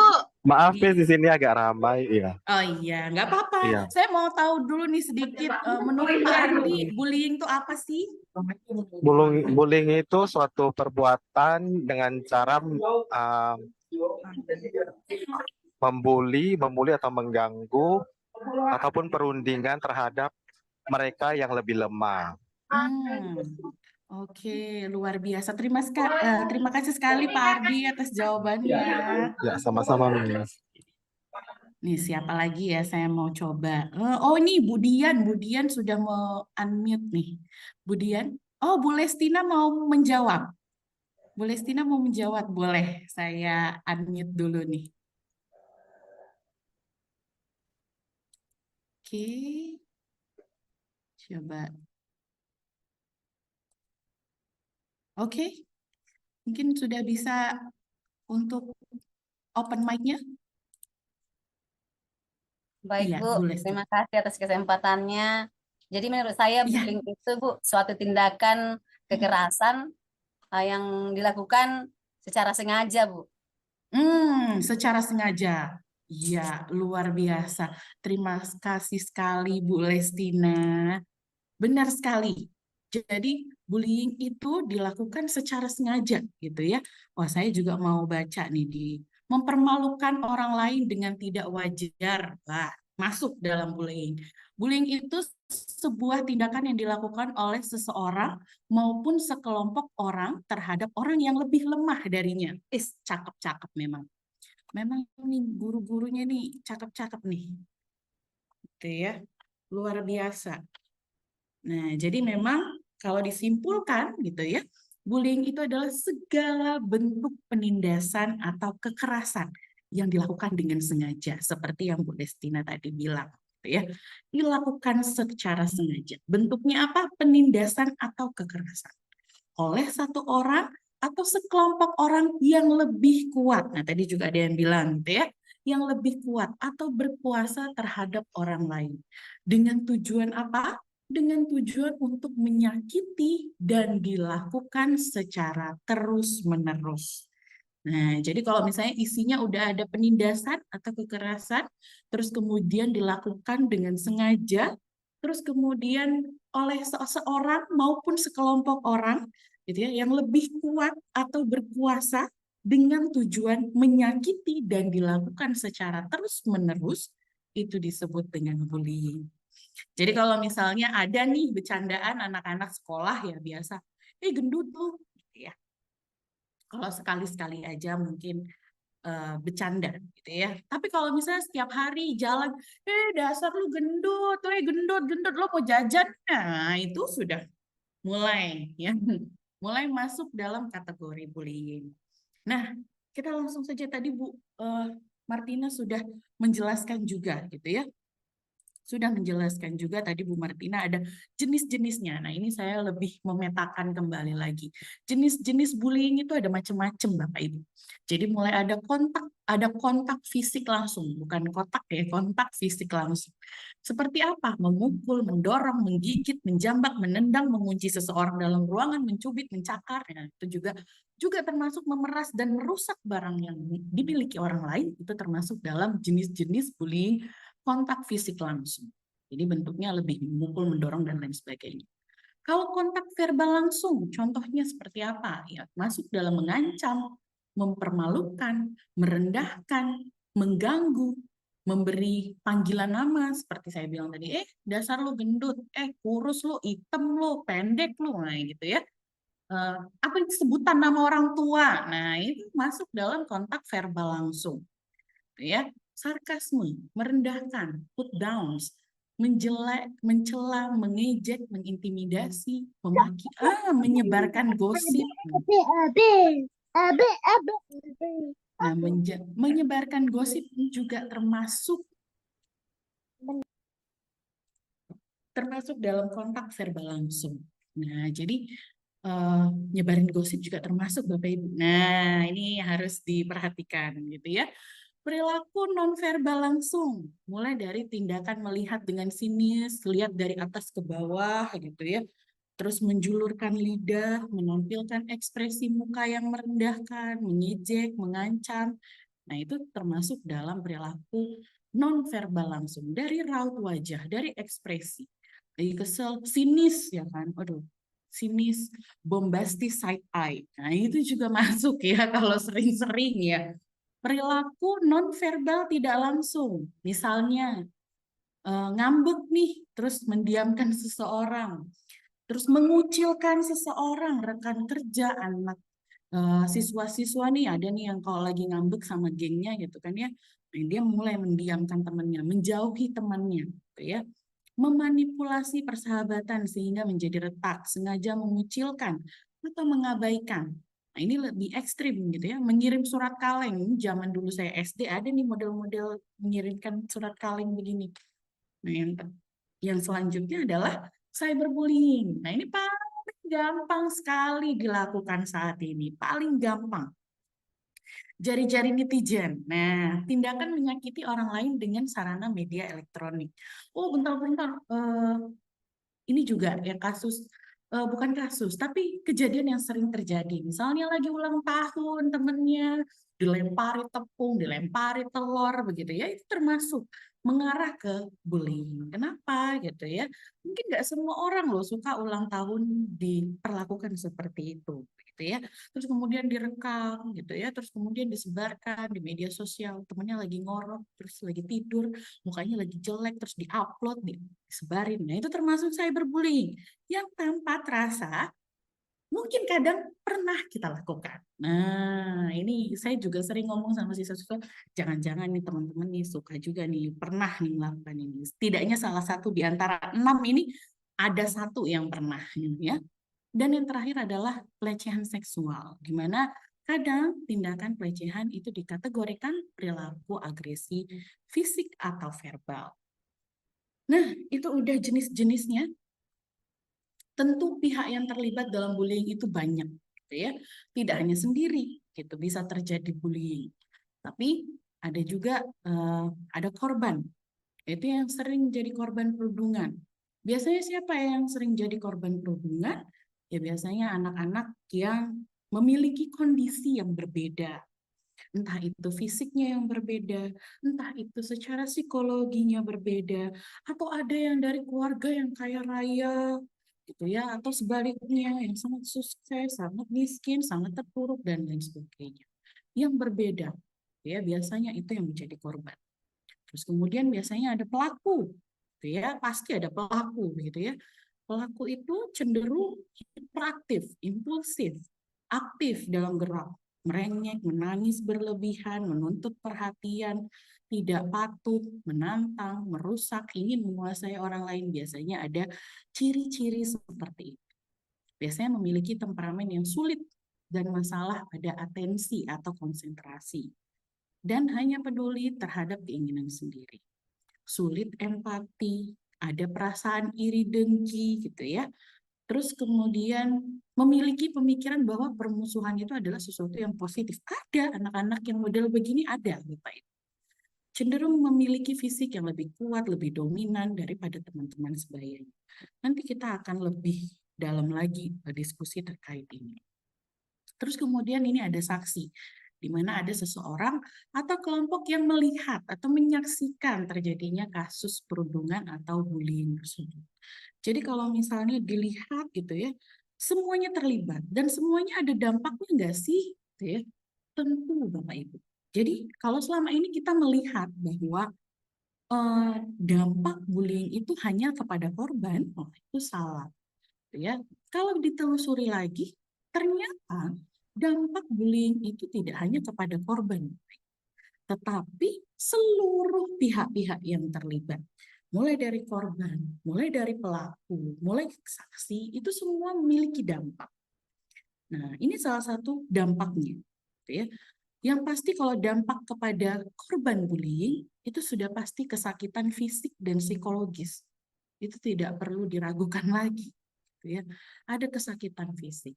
S6: Maaf, Miss, di sini agak ramai, ya.
S2: Oh iya, nggak apa-apa.
S6: Iya.
S2: Saya mau tahu dulu nih sedikit menurut Pak Ardi, bullying itu apa sih?
S6: Bullying itu suatu perbuatan dengan cara membuli atau mengganggu ataupun perundingan terhadap mereka yang lebih lemah.
S2: Oke, luar biasa. Terima kasih sekali Pak Ardi atas jawabannya.
S6: Ya, sama-sama, Miss.
S2: Nih, siapa lagi ya saya mau coba. Oh, ini Bu Dian sudah mau unmute nih. Bu Dian. Oh, Bu Lestina mau menjawab. Bu Lestina mau menjawab, boleh. Saya unmute dulu nih. Oke. Coba. Oke. Mungkin sudah bisa untuk open mic-nya.
S7: Baik
S2: Iya,
S7: Bu,
S2: Bu Lesti.
S7: terima kasih atas kesempatannya. Jadi menurut saya
S2: Iya.
S7: bullying itu Bu, suatu tindakan kekerasan yang dilakukan secara sengaja Bu.
S2: Secara sengaja. Iya, luar biasa. Terima kasih sekali Bu Lestina. Benar sekali. Jadi bullying itu dilakukan secara sengaja gitu ya. Wah, saya juga mau baca nih di mempermalukan orang lain dengan tidak wajar. Wah, masuk dalam bullying. Bullying itu sebuah tindakan yang dilakukan oleh seseorang maupun sekelompok orang terhadap orang yang lebih lemah darinya. Cakep-cakep memang. Memang nih guru-gurunya nih cakep-cakep nih. Gitu ya. Luar biasa. Nah, jadi memang kalau disimpulkan gitu ya, bullying itu adalah segala bentuk penindasan atau kekerasan yang dilakukan dengan sengaja, seperti yang Bu Destina tadi bilang, gitu ya. Dilakukan secara sengaja. Bentuknya apa? Penindasan atau kekerasan oleh satu orang atau sekelompok orang yang lebih kuat. Nah, tadi juga ada yang bilang gitu ya, yang lebih kuat atau berkuasa terhadap orang lain. Dengan tujuan apa? Dengan tujuan untuk menyakiti dan dilakukan secara terus-menerus. Nah, jadi kalau misalnya isinya udah ada penindasan atau kekerasan, terus kemudian dilakukan dengan sengaja, terus kemudian oleh seseorang maupun sekelompok orang, gitu ya, yang lebih kuat atau berkuasa dengan tujuan menyakiti dan dilakukan secara terus-menerus, itu disebut dengan bullying. Jadi kalau misalnya ada nih bercandaan anak-anak sekolah ya biasa, gendut lu, gitu ya. Kalau sekali-sekali aja mungkin bercanda gitu ya. Tapi kalau misalnya setiap hari jalan, dasar lu gendut, gendut, lo mau jajan, nah itu sudah mulai ya, mulai masuk dalam kategori bullying. Nah, kita langsung saja tadi Bu Martina sudah menjelaskan juga gitu ya. Sudah menjelaskan juga tadi Bu Martina ada jenis-jenisnya. Nah, ini saya lebih memetakan kembali lagi. Jenis-jenis bullying itu ada macam-macam Bapak Ibu. Jadi mulai ada kontak fisik langsung, bukan kotak ya, kontak fisik langsung. Seperti apa? Memukul, mendorong, menggigit, menjambak, menendang, mengunci seseorang dalam ruangan, mencubit, mencakar. Nah, itu juga termasuk memeras dan merusak barang yang dimiliki orang lain, itu termasuk dalam jenis-jenis bullying kontak fisik langsung. Jadi bentuknya lebih memukul, mendorong, dan lain sebagainya. Kalau kontak verbal langsung, contohnya seperti apa? Ya, masuk dalam mengancam, mempermalukan, merendahkan, mengganggu, memberi panggilan nama, seperti saya bilang tadi, dasar lu gendut, kurus lu, hitam lu, pendek lu, nah gitu ya. Apa sebutan nama orang tua? Nah, itu masuk dalam kontak verbal langsung. Ya, sarkasme, merendahkan, put downs, mencela, mengejek, mengintimidasi, memaki, menyebarkan gosip. Nah, menyebarkan gosip juga termasuk dalam kontak verbal langsung. Nah, jadi nyebarin gosip juga termasuk Bapak Ibu. Nah, ini harus diperhatikan gitu ya. Perilaku nonverbal langsung, mulai dari tindakan melihat dengan sinis, lihat dari atas ke bawah gitu ya. Terus menjulurkan lidah, menampilkan ekspresi muka yang merendahkan, mengejek, mengancam. Nah, itu termasuk dalam perilaku nonverbal langsung, dari raut wajah, dari ekspresi. Dari kesel, sinis ya kan. Aduh, sinis, bombastis side eye. Nah, itu juga masuk ya kalau sering-sering ya. Perilaku nonverbal tidak langsung. Misalnya ngambek nih, terus mendiamkan seseorang, terus mengucilkan seseorang, rekan kerja, anak siswa-siswa nih, ada nih yang kalau lagi ngambek sama gengnya gitu kan ya, nah, dia mulai mendiamkan temannya, menjauhi temannya, gitu ya. Memanipulasi persahabatan sehingga menjadi retak, sengaja mengucilkan atau mengabaikan. Nah, ini lebih ekstrim gitu ya, mengirim surat kaleng. Zaman dulu saya SD ada nih model-model mengirimkan surat kaleng begini. Nah, yang selanjutnya adalah cyberbullying. Nah, ini paling gampang sekali dilakukan saat ini, paling gampang. Jari-jari netizen. Nah, tindakan menyakiti orang lain dengan sarana media elektronik. Oh, bentar-bentar. Ini juga ya kasus, bukan kasus, tapi kejadian yang sering terjadi. Misalnya lagi ulang tahun temennya, dilempari tepung, dilempari telur, begitu ya, itu termasuk mengarah ke bullying. Kenapa gitu ya? Mungkin nggak semua orang loh suka ulang tahun diperlakukan seperti itu, gitu ya. Terus kemudian direkam, gitu ya. Terus kemudian disebarkan di media sosial. Temennya lagi ngorok, terus lagi tidur, mukanya lagi jelek, terus diupload, disebarin. Nah, itu termasuk cyberbullying yang tanpa terasa mungkin kadang pernah kita lakukan. Nah, ini saya juga sering ngomong sama siswa-siswa, jangan-jangan nih teman-teman nih suka juga nih, pernah nih melakukan ini. Setidaknya salah satu di antara 6 ini ada satu yang pernah gitu ya. Dan yang terakhir adalah pelecehan seksual, di mana kadang tindakan pelecehan itu dikategorikan perilaku agresi fisik atau verbal. Nah, itu udah jenis-jenisnya. Tentu pihak yang terlibat dalam bullying itu banyak, gitu ya. Tidak hanya sendiri, gitu bisa terjadi bullying. Tapi ada juga ada korban, itu yang sering jadi korban perundungan. Biasanya siapa yang sering jadi korban perundungan? Ya biasanya anak-anak yang memiliki kondisi yang berbeda. Entah itu fisiknya yang berbeda, entah itu secara psikologinya berbeda, atau ada yang dari keluarga yang kaya raya, gitu ya, atau sebaliknya yang sangat sukses, sangat miskin, sangat terpuruk dan lain sebagainya. Yang berbeda, ya biasanya itu yang menjadi korban. Terus kemudian biasanya ada pelaku, gitu ya, pasti ada pelaku, gitu ya. Pelaku itu cenderung hiperaktif, impulsif, aktif dalam gerak, merengek, menangis berlebihan, menuntut perhatian, tidak patuh, menantang, merusak, ingin menguasai orang lain. Biasanya ada ciri-ciri seperti itu. Biasanya memiliki temperamen yang sulit dan masalah pada atensi atau konsentrasi, dan hanya peduli terhadap keinginan sendiri. Sulit empati, ada perasaan iri dengki gitu ya. Terus kemudian memiliki pemikiran bahwa permusuhan itu adalah sesuatu yang positif. Ada anak-anak yang model begini, ada Bapak Ibu. Cenderung memiliki fisik yang lebih kuat, lebih dominan daripada teman-teman sebayanya. Nanti kita akan lebih dalam lagi diskusi terkait ini. Terus kemudian ini ada saksi, di mana ada seseorang atau kelompok yang melihat atau menyaksikan terjadinya kasus perundungan atau bullying tersebut. Jadi kalau misalnya dilihat gitu ya, semuanya terlibat dan semuanya ada dampaknya enggak sih? Gitu ya. Tentu Bapak Ibu. Jadi kalau selama ini kita melihat bahwa dampak bullying itu hanya kepada korban, oh, itu salah. Gitu ya. Kalau ditelusuri lagi, ternyata dampak bullying itu tidak hanya kepada korban, tetapi seluruh pihak-pihak yang terlibat. Mulai dari korban, mulai dari pelaku, mulai saksi, itu semua memiliki dampak. Nah, ini salah satu dampaknya. Gitu ya. Yang pasti kalau dampak kepada korban bullying, itu sudah pasti kesakitan fisik dan psikologis. Itu tidak perlu diragukan lagi. gitu ya. Ada kesakitan fisik,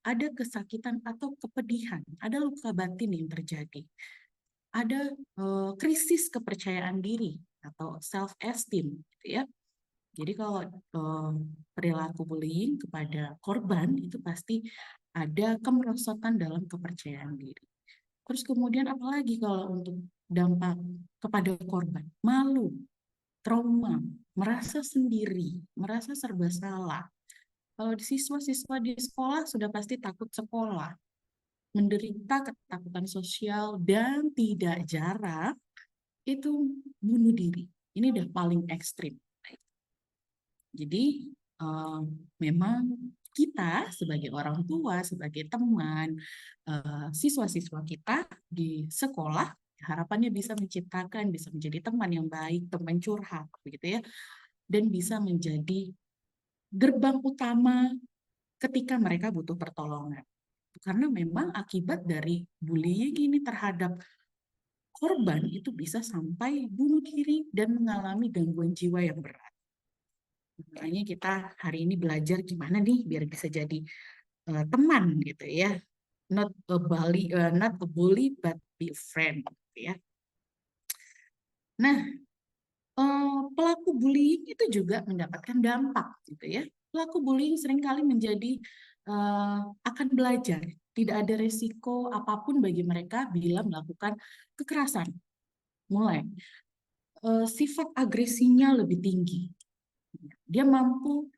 S2: ada kesakitan atau kepedihan, ada luka batin yang terjadi, ada krisis kepercayaan diri atau self esteem, gitu ya. Jadi kalau perilaku bullying kepada korban itu pasti ada kemerosotan dalam kepercayaan diri. Terus kemudian apalagi kalau untuk dampak kepada korban, malu, trauma, merasa sendiri, merasa serba salah. Kalau di siswa-siswa di sekolah sudah pasti takut sekolah, menderita ketakutan sosial, dan tidak jarang itu bunuh diri. Ini udah paling ekstrim. Jadi memang kita sebagai orang tua, sebagai teman, siswa-siswa kita di sekolah, harapannya bisa menciptakan, bisa menjadi teman yang baik, teman curhat, begitu ya, dan bisa menjadi gerbang utama ketika mereka butuh pertolongan. Karena memang akibat dari bullying ini terhadap korban itu bisa sampai bunuh diri dan mengalami gangguan jiwa yang berat. Makanya kita hari ini belajar gimana nih biar bisa jadi teman gitu ya. Not a bully but be a friend gitu ya. Nah, pelaku bullying itu juga mendapatkan dampak gitu ya. Pelaku bullying seringkali menjadi akan belajar, tidak ada resiko apapun bagi mereka bila melakukan kekerasan. Mulai sifat agresinya lebih tinggi. Dia mampu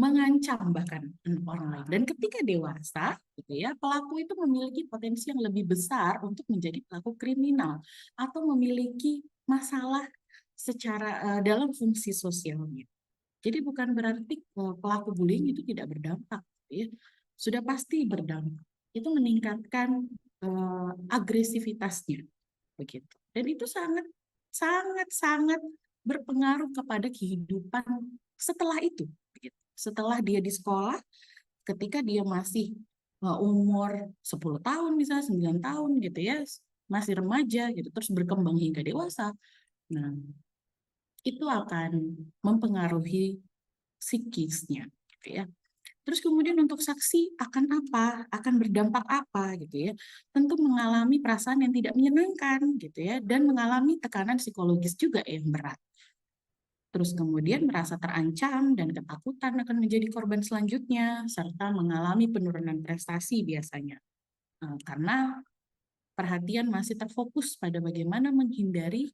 S2: mengancam bahkan orang lain. Dan ketika dewasa, gitu ya, pelaku itu memiliki potensi yang lebih besar untuk menjadi pelaku kriminal atau memiliki masalah secara dalam fungsi sosialnya. Jadi bukan berarti pelaku bullying itu tidak berdampak, gitu ya. Sudah pasti berdampak. Itu meningkatkan agresivitasnya, begitu. Dan itu sangat berpengaruh kepada kehidupan setelah itu. Begitu. Setelah dia di sekolah, ketika dia masih umur 10 tahun misalnya, 9 tahun gitu ya, masih remaja gitu, terus berkembang hingga dewasa. Nah, itu akan mempengaruhi psikisnya gitu ya. Terus kemudian untuk saksi akan apa? Akan berdampak apa gitu ya? Tentu mengalami perasaan yang tidak menyenangkan gitu ya, dan mengalami tekanan psikologis juga yang berat. Terus kemudian merasa terancam dan ketakutan akan menjadi korban selanjutnya, serta mengalami penurunan prestasi biasanya. Karena perhatian masih terfokus pada bagaimana menghindari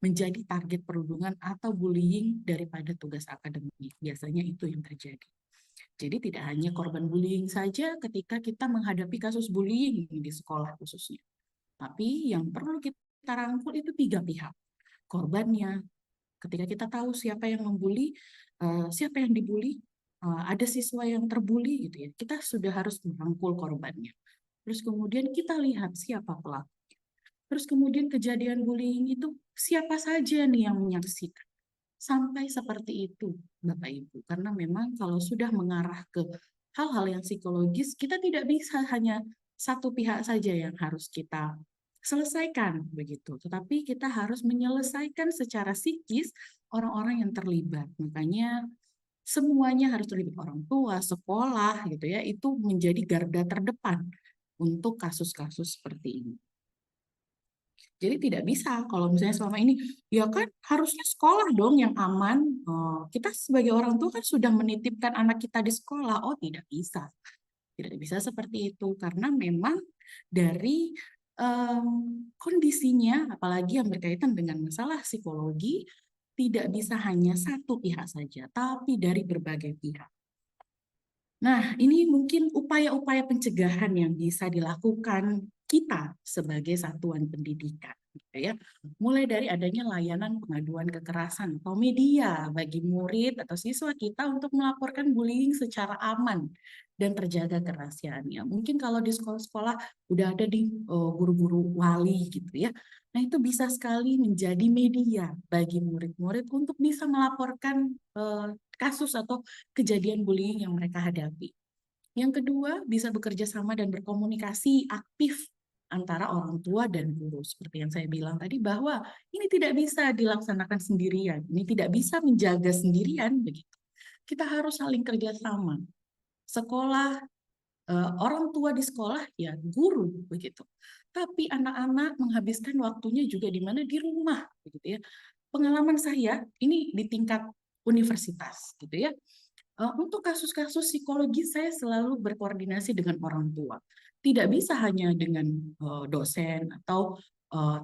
S2: menjadi target perundungan atau bullying daripada tugas akademik. Biasanya itu yang terjadi. Jadi tidak hanya korban bullying saja ketika kita menghadapi kasus bullying di sekolah khususnya. Tapi yang perlu kita rangkul itu 3 pihak. Korbannya, ketika kita tahu siapa yang membuli, siapa yang dibully, ada siswa yang terbuli gitu ya, kita sudah harus merangkul korbannya. Terus kemudian kita lihat siapa pelaku. Terus kemudian kejadian bullying itu siapa saja nih yang menyaksikan. Sampai seperti itu, Bapak Ibu. Karena memang kalau sudah mengarah ke hal-hal yang psikologis, kita tidak bisa hanya satu pihak saja yang harus kita selesaikan begitu. Tetapi kita harus menyelesaikan secara psikis orang-orang yang terlibat. Makanya semuanya harus terlibat, orang tua, sekolah gitu ya, itu menjadi garda terdepan untuk kasus-kasus seperti ini. Jadi tidak bisa kalau misalnya selama ini, ya kan harusnya sekolah dong yang aman. Kita sebagai orang tua kan sudah menitipkan anak kita di sekolah. Oh, tidak bisa. Tidak bisa seperti itu karena memang dari kondisinya, apalagi yang berkaitan dengan masalah psikologi, tidak bisa hanya satu pihak saja, tapi dari berbagai pihak. Nah, ini mungkin upaya-upaya pencegahan yang bisa dilakukan kita sebagai satuan pendidikan, gitu ya. Mulai dari adanya layanan pengaduan kekerasan atau media bagi murid atau siswa kita untuk melaporkan bullying secara aman dan terjaga kerahasiaannya. Mungkin kalau di sekolah-sekolah udah ada di guru-guru wali gitu ya. Nah, itu bisa sekali menjadi media bagi murid-murid untuk bisa melaporkan kasus atau kejadian bullying yang mereka hadapi. Yang kedua, bisa bekerja sama dan berkomunikasi aktif antara antara orang tua dan guru. Seperti yang saya bilang tadi bahwa ini tidak bisa dilaksanakan sendirian, ini tidak bisa menjaga sendirian begitu. Kita harus saling kerjasama. Sekolah, orang tua di sekolah, ya guru begitu. Tapi anak-anak menghabiskan waktunya juga di mana di rumah begitu ya. Pengalaman saya ini di tingkat universitas gitu ya. Untuk kasus-kasus psikologi saya selalu berkoordinasi dengan orang tua. Tidak bisa hanya dengan dosen atau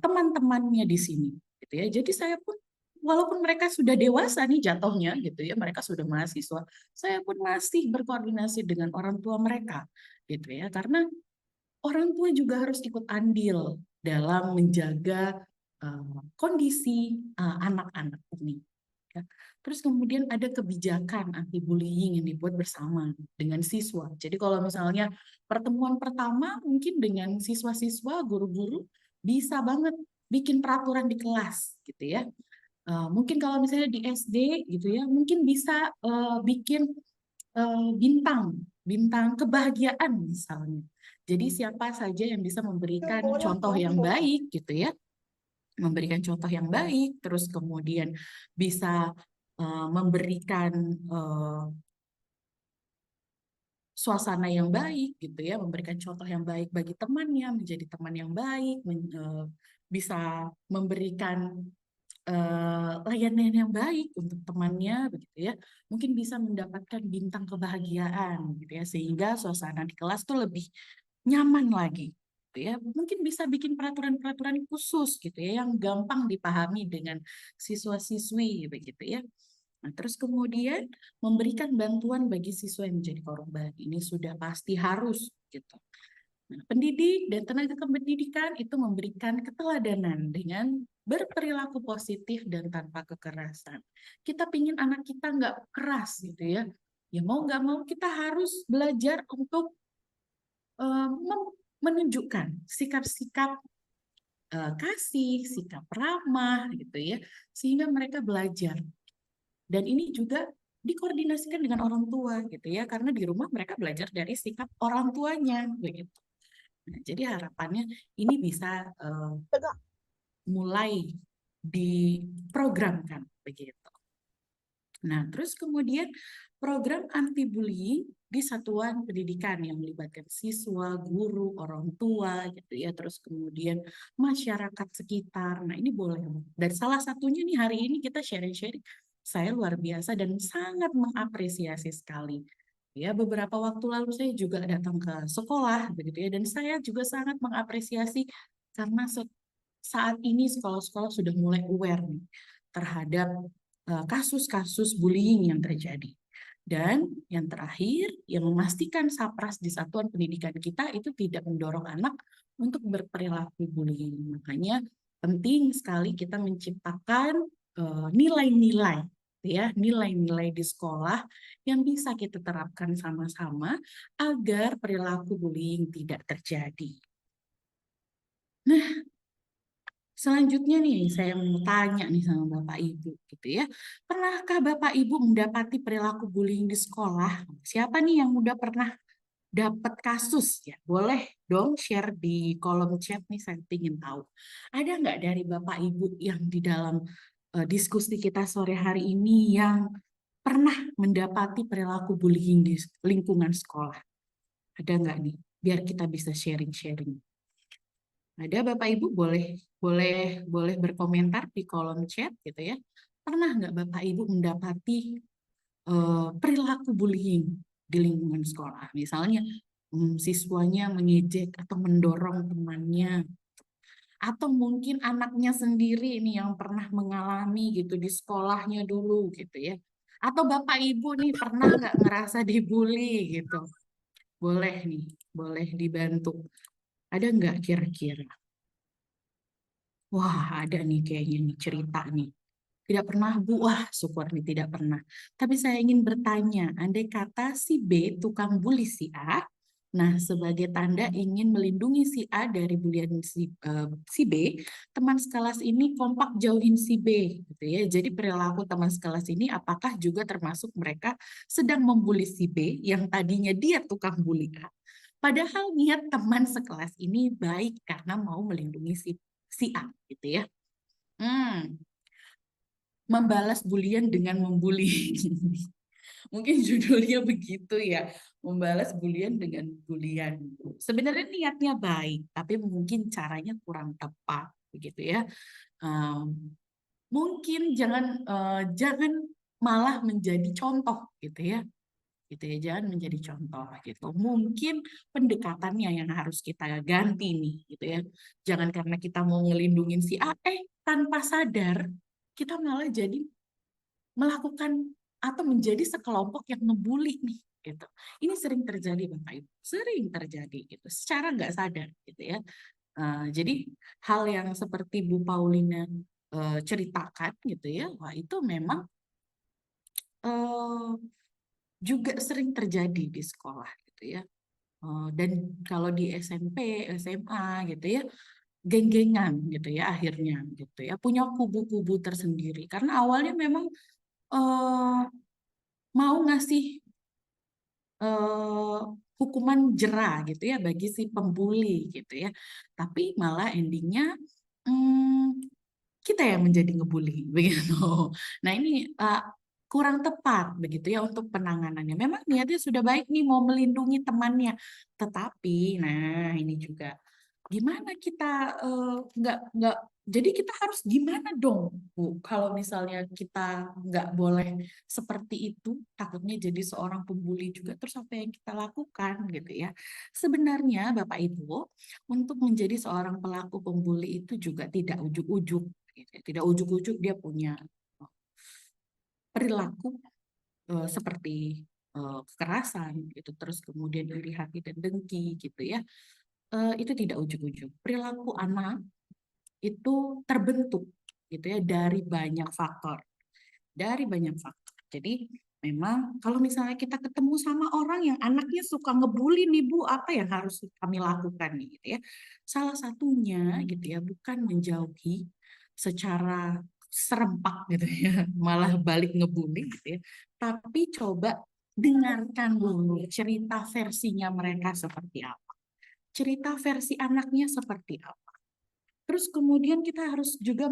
S2: teman-temannya di sini, gitu ya. Jadi saya pun walaupun mereka sudah dewasa nih jatuhnya, gitu ya, mereka sudah mahasiswa, saya pun masih berkoordinasi dengan orang tua mereka, gitu ya. Karena orang tua juga harus ikut andil dalam menjaga kondisi anak-anak ini. Ya. Terus kemudian ada kebijakan anti-bullying yang dibuat bersama dengan siswa. Jadi kalau misalnya pertemuan pertama mungkin dengan siswa-siswa, guru-guru bisa banget bikin peraturan di kelas gitu ya. Mungkin kalau misalnya di SD gitu ya, mungkin bisa bikin bintang kebahagiaan misalnya. Jadi siapa saja yang bisa memberikan contoh yang baik gitu ya, memberikan contoh yang baik, terus kemudian bisa memberikan suasana yang baik gitu ya, memberikan contoh yang baik bagi temannya, menjadi teman yang baik, bisa memberikan layanan yang baik untuk temannya begitu ya, mungkin bisa mendapatkan bintang kebahagiaan gitu ya, sehingga suasana di kelas tuh lebih nyaman lagi gitu ya. Mungkin bisa bikin peraturan-peraturan khusus gitu ya yang gampang dipahami dengan siswa-siswi begitu ya. Nah, terus kemudian memberikan bantuan bagi siswa yang menjadi korban. Ini sudah pasti harus gitu. Nah, pendidik dan tenaga kependidikan itu memberikan keteladanan dengan berperilaku positif dan tanpa kekerasan. Kita pingin anak kita nggak keras gitu ya. Ya mau nggak mau kita harus belajar untuk menunjukkan sikap-sikap kasih, sikap ramah gitu ya, sehingga mereka belajar. Dan ini juga dikoordinasikan dengan orang tua gitu ya, karena di rumah mereka belajar dari sikap orang tuanya begitu. Nah, jadi harapannya ini bisa mulai diprogramkan begitu. Nah, terus kemudian program anti-bullying di satuan pendidikan yang melibatkan siswa, guru, orang tua, gitu ya, terus kemudian masyarakat sekitar. Nah, ini boleh. Dan salah satunya nih hari ini kita sharing-sharing, saya luar biasa dan sangat mengapresiasi sekali. Ya, beberapa waktu lalu saya juga datang ke sekolah, begitu ya, dan saya juga sangat mengapresiasi karena saat ini sekolah-sekolah sudah mulai aware nih terhadap kasus-kasus bullying yang terjadi. Dan yang terakhir, yang memastikan Sapras di satuan pendidikan kita itu tidak mendorong anak untuk berperilaku bullying. Makanya penting sekali kita menciptakan nilai-nilai, ya, nilai-nilai di sekolah yang bisa kita terapkan sama-sama agar perilaku bullying tidak terjadi. Nah, selanjutnya nih, saya mau tanya nih sama Bapak Ibu gitu ya. Pernahkah Bapak Ibu mendapati perilaku bullying di sekolah? Siapa nih yang udah pernah dapat kasus ya? Boleh dong share di kolom chat nih, saya ingin tahu. Ada nggak dari Bapak Ibu yang di dalam diskusi kita sore hari ini yang pernah mendapati perilaku bullying di lingkungan sekolah? Ada nggak nih? Biar kita bisa sharing-sharing. Ada Bapak Ibu boleh berkomentar di kolom chat gitu ya. Pernah nggak Bapak Ibu mendapati perilaku bullying di lingkungan sekolah? Misalnya siswanya mengejek atau mendorong temannya, atau mungkin anaknya sendiri ini yang pernah mengalami gitu di sekolahnya dulu gitu ya. Atau Bapak Ibu nih pernah nggak ngerasa dibully gitu? Boleh nih, boleh dibantu. Ada nggak kira-kira? Wah, ada nih kayaknya nih cerita nih. Tidak pernah, Bu. Wah, syukur nih tidak pernah. Tapi saya ingin bertanya, andai kata si B tukang bully si A, nah sebagai tanda ingin melindungi si A dari bulian si B, teman sekelas ini kompak jauhin si B, gitu ya. Jadi perilaku teman sekelas ini apakah juga termasuk mereka sedang membuli si B yang tadinya dia tukang bully A? Padahal niat teman sekelas ini baik karena mau melindungi si A gitu ya. Membalas bulian dengan membuli. Mungkin judulnya begitu ya, membalas bulian dengan bulian. Sebenarnya niatnya baik, tapi mungkin caranya kurang tepat begitu ya. Mungkin jangan malah menjadi contoh gitu ya. Jangan menjadi contoh gitu. Mungkin pendekatannya yang harus kita ganti nih gitu ya. Jangan karena kita mau ngelindungin si A, tanpa sadar kita malah jadi melakukan atau menjadi sekelompok yang ngebully nih gitu. Ini sering terjadi Bapak Ibu, sering terjadi gitu secara nggak sadar gitu ya. Jadi hal yang seperti Bu Paulina ceritakan gitu ya, wah itu memang juga sering terjadi di sekolah gitu ya. Dan kalau di SMP, SMA gitu ya, geng-gengan gitu ya akhirnya gitu ya, punya kubu-kubu tersendiri karena awalnya memang mau ngasih hukuman jera gitu ya bagi si pembuli gitu ya, tapi malah endingnya kita yang menjadi ngebully begitu. Nah ini kurang tepat begitu ya untuk penanganannya. Memang niatnya sudah baik nih mau melindungi temannya, tetapi nah ini juga gimana kita nggak jadi kita harus gimana dong Bu kalau misalnya kita nggak boleh seperti itu, takutnya jadi seorang pembuli juga, terus apa yang kita lakukan gitu ya. Sebenarnya Bapak Ibu, untuk menjadi seorang pelaku pembuli itu juga tidak ujuk-ujuk gitu ya. Tidak ujuk-ujuk dia punya perilaku seperti kekerasan gitu, terus kemudian iri hati dan dengki gitu ya. Itu tidak ujuk-ujuk. Perilaku anak itu terbentuk gitu ya dari banyak faktor. Dari banyak faktor. Jadi memang kalau misalnya kita ketemu sama orang yang anaknya suka ngebully nih Bu, apa yang harus kami lakukan nih gitu ya. Salah satunya gitu ya, bukan menjauhi secara serempak gitu ya, malah balik ngebully gitu ya. Tapi coba dengarkan dulu cerita versinya mereka seperti apa. Cerita versi anaknya seperti apa. Terus kemudian kita harus juga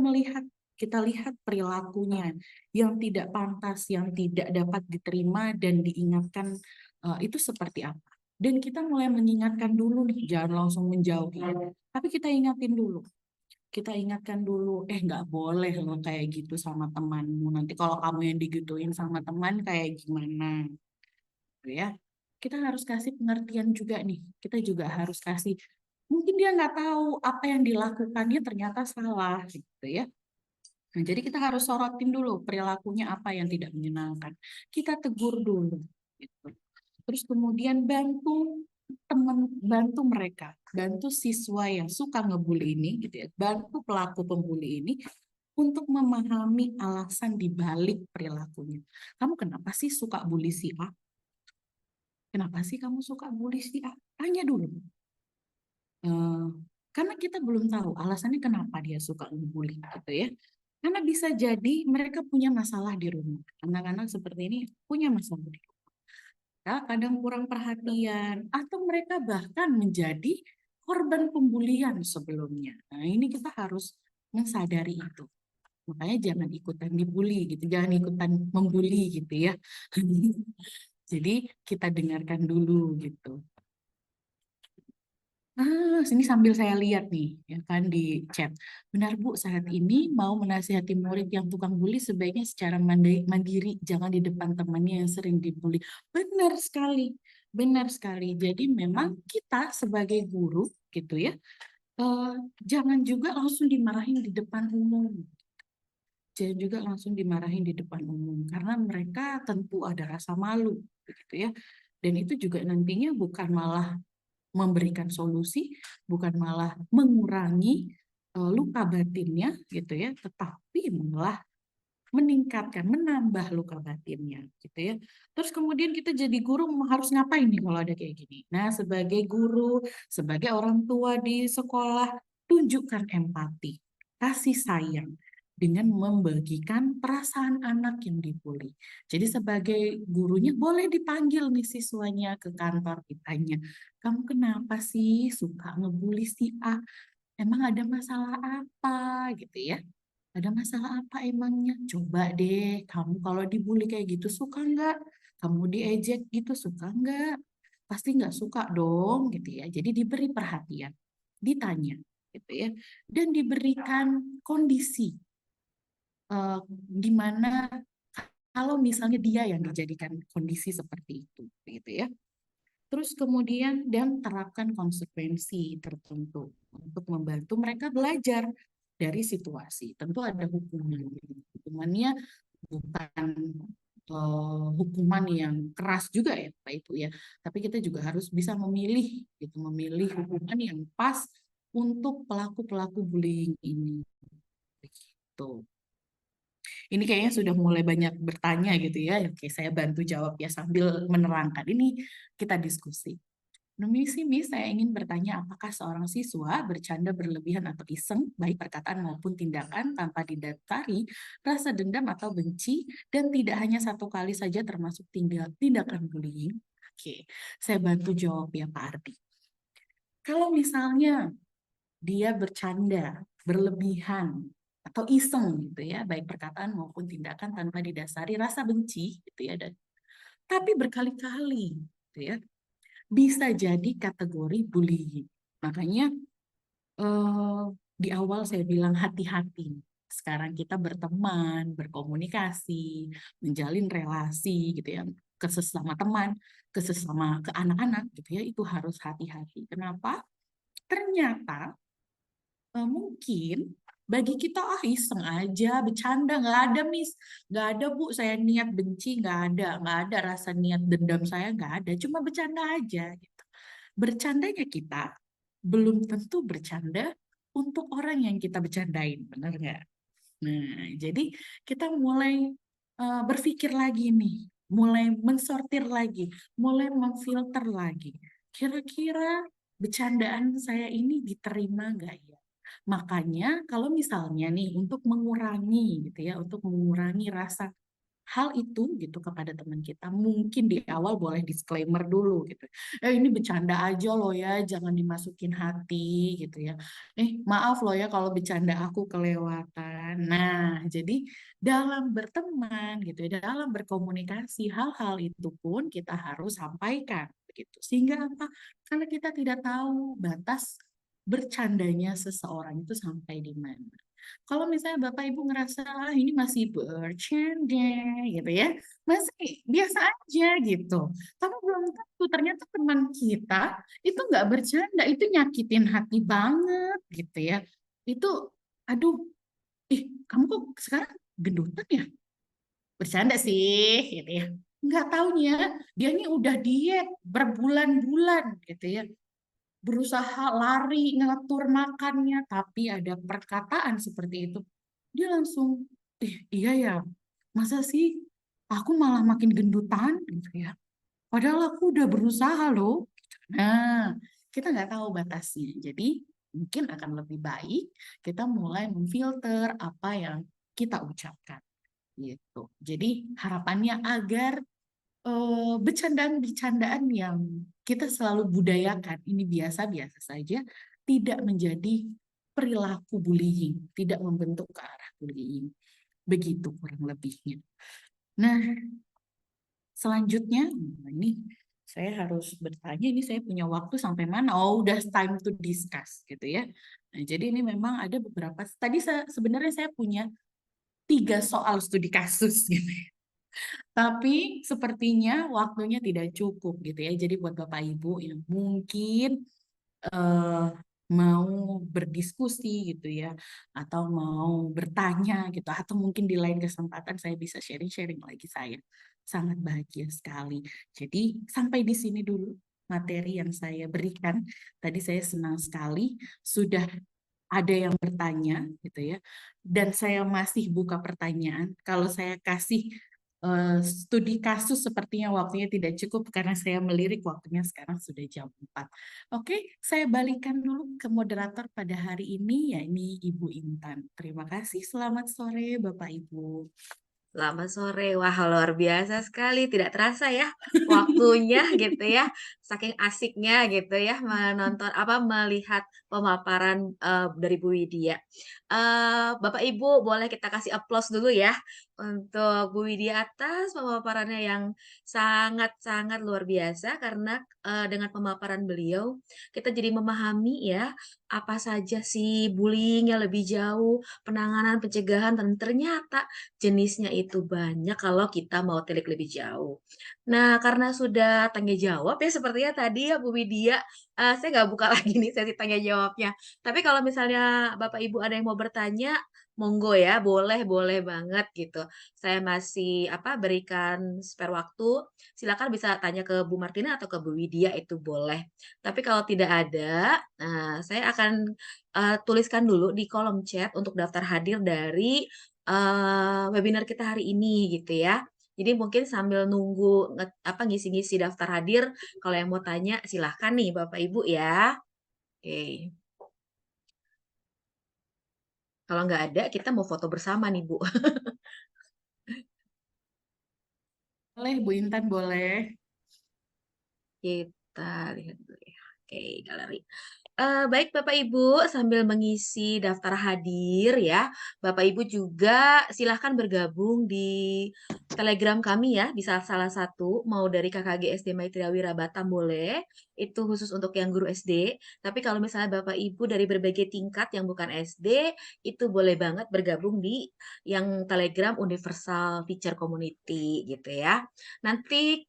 S2: kita lihat perilakunya yang tidak pantas, yang tidak dapat diterima dan diingatkan itu seperti apa. Dan kita mulai mengingatkan dulu nih, jangan langsung menjauhi. Tapi kita ingatin dulu. Kita ingatkan dulu, nggak boleh loh kayak gitu sama temanmu. Nanti kalau kamu yang digituin sama teman kayak gimana. Gitu ya. Kita harus kasih pengertian juga nih. Kita juga harus kasih, mungkin dia nggak tahu apa yang dilakukannya ternyata salah gitu ya. Nah, jadi kita harus sorotin dulu perilakunya apa yang tidak menyenangkan. Kita tegur dulu gitu. Terus kemudian bantu mereka, bantu siswa yang suka ngebully ini gitu ya, bantu pelaku pembuli ini untuk memahami alasan di balik perilakunya. Kamu kenapa sih suka bully si A? Kenapa sih kamu suka bully si A? Tanya dulu. Karena kita belum tahu alasannya kenapa dia suka ngebully gitu ya. Karena bisa jadi mereka punya masalah di rumah. Anak-anak seperti ini punya masalah di rumah. Ya, kadang kurang perhatian atau mereka bahkan menjadi korban pembulian sebelumnya. Nah, ini kita harus mensadari itu. Makanya jangan ikutan dibully gitu, jangan ikutan membuli gitu ya. Jadi kita dengarkan dulu gitu. Ini sambil saya lihat nih, ya kan di chat. Benar Bu, saat ini mau menasihati murid yang tukang bully sebaiknya secara mandiri, jangan di depan temannya yang sering dibully. Benar sekali, benar sekali. Jadi memang kita sebagai guru gitu ya, jangan juga langsung dimarahin di depan umum. Jangan juga langsung dimarahin di depan umum, karena mereka tentu ada rasa malu, gitu ya. Dan itu juga nantinya bukan malah memberikan solusi, bukan malah mengurangi luka batinnya gitu ya, tetapi malah meningkatkan, menambah luka batinnya gitu ya. Terus kemudian kita jadi guru harus ngapain nih kalau ada kayak gini? Nah, sebagai guru, sebagai orang tua di sekolah, tunjukkan empati, kasih sayang. dengan membagikan perasaan anak yang dibully. Jadi sebagai gurunya boleh dipanggil nih siswanya ke kantor, ditanya, kamu kenapa sih suka ngebully si A? Emang ada masalah apa gitu ya? Ada masalah apa emangnya? Coba deh, kamu kalau dibully kayak gitu suka nggak? Kamu diejek gitu suka nggak? Pasti nggak suka dong gitu ya. Jadi diberi perhatian, ditanya gitu ya, dan diberikan kondisi di mana kalau misalnya dia yang dijadikan kondisi seperti itu, gitu ya. Terus kemudian dan terapkan konsekuensi tertentu untuk membantu mereka belajar dari situasi. Tentu ada hukuman. Hukumannya bukan hukuman yang keras juga ya, Pak Ibu ya. Tapi kita juga harus bisa memilih gitu, memilih hukuman yang pas untuk pelaku-pelaku bullying ini. Begitu. Ini kayaknya sudah mulai banyak bertanya gitu ya. Oke, saya bantu jawab ya sambil menerangkan. Ini kita diskusi. Misi, Miss, saya ingin bertanya apakah seorang siswa bercanda berlebihan atau iseng, baik perkataan maupun tindakan tanpa didasari rasa dendam atau benci, dan tidak hanya satu kali saja termasuk tindakan bullying? Oke, saya bantu jawab ya Pak Ardi. Kalau misalnya dia bercanda berlebihan atau iseng gitu ya, baik perkataan maupun tindakan tanpa didasari rasa benci gitu ya, dan tapi berkali-kali gitu ya, bisa jadi kategori bullying. Makanya di awal saya bilang hati-hati. Sekarang kita berteman, berkomunikasi, menjalin relasi gitu ya, ke sesama teman, ke sesama ke anak-anak gitu ya, itu harus hati-hati. Kenapa? Ternyata mungkin bagi kita iseng aja, bercanda, nggak ada Miss, nggak ada Bu, saya niat benci, nggak ada rasa niat dendam saya nggak ada, cuma bercanda aja gitu. Bercandanya kita belum tentu bercanda untuk orang yang kita bercandain, benar nggak? Nah, jadi kita mulai berpikir lagi nih, mulai mensortir lagi, mulai memfilter lagi. Kira-kira bercandaan saya ini diterima nggak ya? Makanya kalau misalnya nih untuk mengurangi gitu ya, untuk mengurangi rasa hal itu gitu kepada teman kita, mungkin di awal boleh disclaimer dulu gitu. Ini bercanda aja loh ya, jangan dimasukin hati gitu ya. Maaf loh ya kalau bercanda aku kelewatan. Nah, jadi dalam berteman gitu ya, dalam berkomunikasi hal-hal itu pun kita harus sampaikan begitu. Sehingga apa? Karena kita tidak tahu batas bercandanya seseorang itu sampai di mana. Kalau misalnya Bapak Ibu ngerasa ini masih bercanda gitu ya, masih biasa aja gitu. Tapi belum tentu ternyata teman kita itu nggak bercanda, itu nyakitin hati banget gitu ya. Itu, aduh, kamu kok sekarang gendutan ya? Bercanda sih gitu ya. Nggak taunya dia ini udah diet berbulan-bulan gitu ya, berusaha lari, ngatur makannya, tapi ada perkataan seperti itu, dia langsung, iya ya, masa sih aku malah makin gendutan gitu ya, padahal aku udah berusaha loh. Nah, kita nggak tahu batasnya, jadi mungkin akan lebih baik kita mulai memfilter apa yang kita ucapkan gitu. Jadi harapannya agar bercandaan-bercandaan yang kita selalu budayakan, ini biasa-biasa saja, tidak menjadi perilaku bullying, tidak membentuk ke arah bullying. Begitu kurang lebihnya. Nah, selanjutnya, ini saya harus bertanya, ini saya punya waktu sampai mana? Oh, udah time to discuss gitu ya. Nah, jadi ini memang ada beberapa, tadi sebenarnya saya punya 3 soal studi kasus gitu ya. Tapi sepertinya waktunya tidak cukup gitu ya. Jadi buat Bapak Ibu yang mungkin mau berdiskusi gitu ya, atau mau bertanya gitu, atau mungkin di lain kesempatan saya bisa sharing-sharing lagi, saya sangat bahagia sekali. Jadi sampai di sini dulu materi yang saya berikan. Tadi saya senang sekali sudah ada yang bertanya gitu ya, dan saya masih buka pertanyaan. Kalau saya kasih studi kasus sepertinya waktunya tidak cukup karena saya melirik waktunya sekarang sudah jam 4. Oke, saya balikan dulu ke moderator pada hari ini, yakni Ibu Intan. Terima kasih, selamat sore Bapak Ibu.
S1: Selamat sore. Wah, luar biasa sekali. Tidak terasa ya waktunya gitu ya. Saking asiknya gitu ya melihat pemaparan dari Bu Widya. Bapak Ibu boleh kita kasih aplaus dulu ya untuk Bu Widya atas pemaparannya yang sangat-sangat luar biasa karena dengan pemaparan beliau kita jadi memahami ya apa saja sih bullying yang lebih jauh, penanganan, pencegahan dan ternyata jenisnya itu banyak kalau kita mau telik lebih jauh. Nah, karena sudah tanya jawab ya sepertinya tadi ya Bu Widya, saya nggak buka lagi nih sesi tanya jawabnya. Tapi kalau misalnya Bapak Ibu ada yang mau bertanya, monggo ya, boleh boleh banget gitu. Saya masih berikan spare waktu. Silakan bisa tanya ke Bu Martina atau ke Bu Widya itu boleh. Tapi kalau tidak ada, nah saya akan tuliskan dulu di kolom chat untuk daftar hadir dari webinar kita hari ini gitu ya. Jadi mungkin sambil nunggu ngisi-ngisi daftar hadir, kalau yang mau tanya silahkan nih Bapak Ibu ya. Oke. Kalau nggak ada, kita mau foto bersama nih Bu.
S2: Boleh, Bu Intan, boleh.
S1: Kita lihat dulu ya. Oke, galeri. Baik Bapak Ibu, sambil mengisi daftar hadir ya, Bapak Ibu juga silahkan bergabung di Telegram kami ya, bisa salah satu, mau dari KKG SD Maitria Wira Batam boleh, itu khusus untuk yang guru SD, tapi kalau misalnya Bapak Ibu dari berbagai tingkat yang bukan SD, itu boleh banget bergabung di yang Telegram Universal Teacher Community gitu ya. Nanti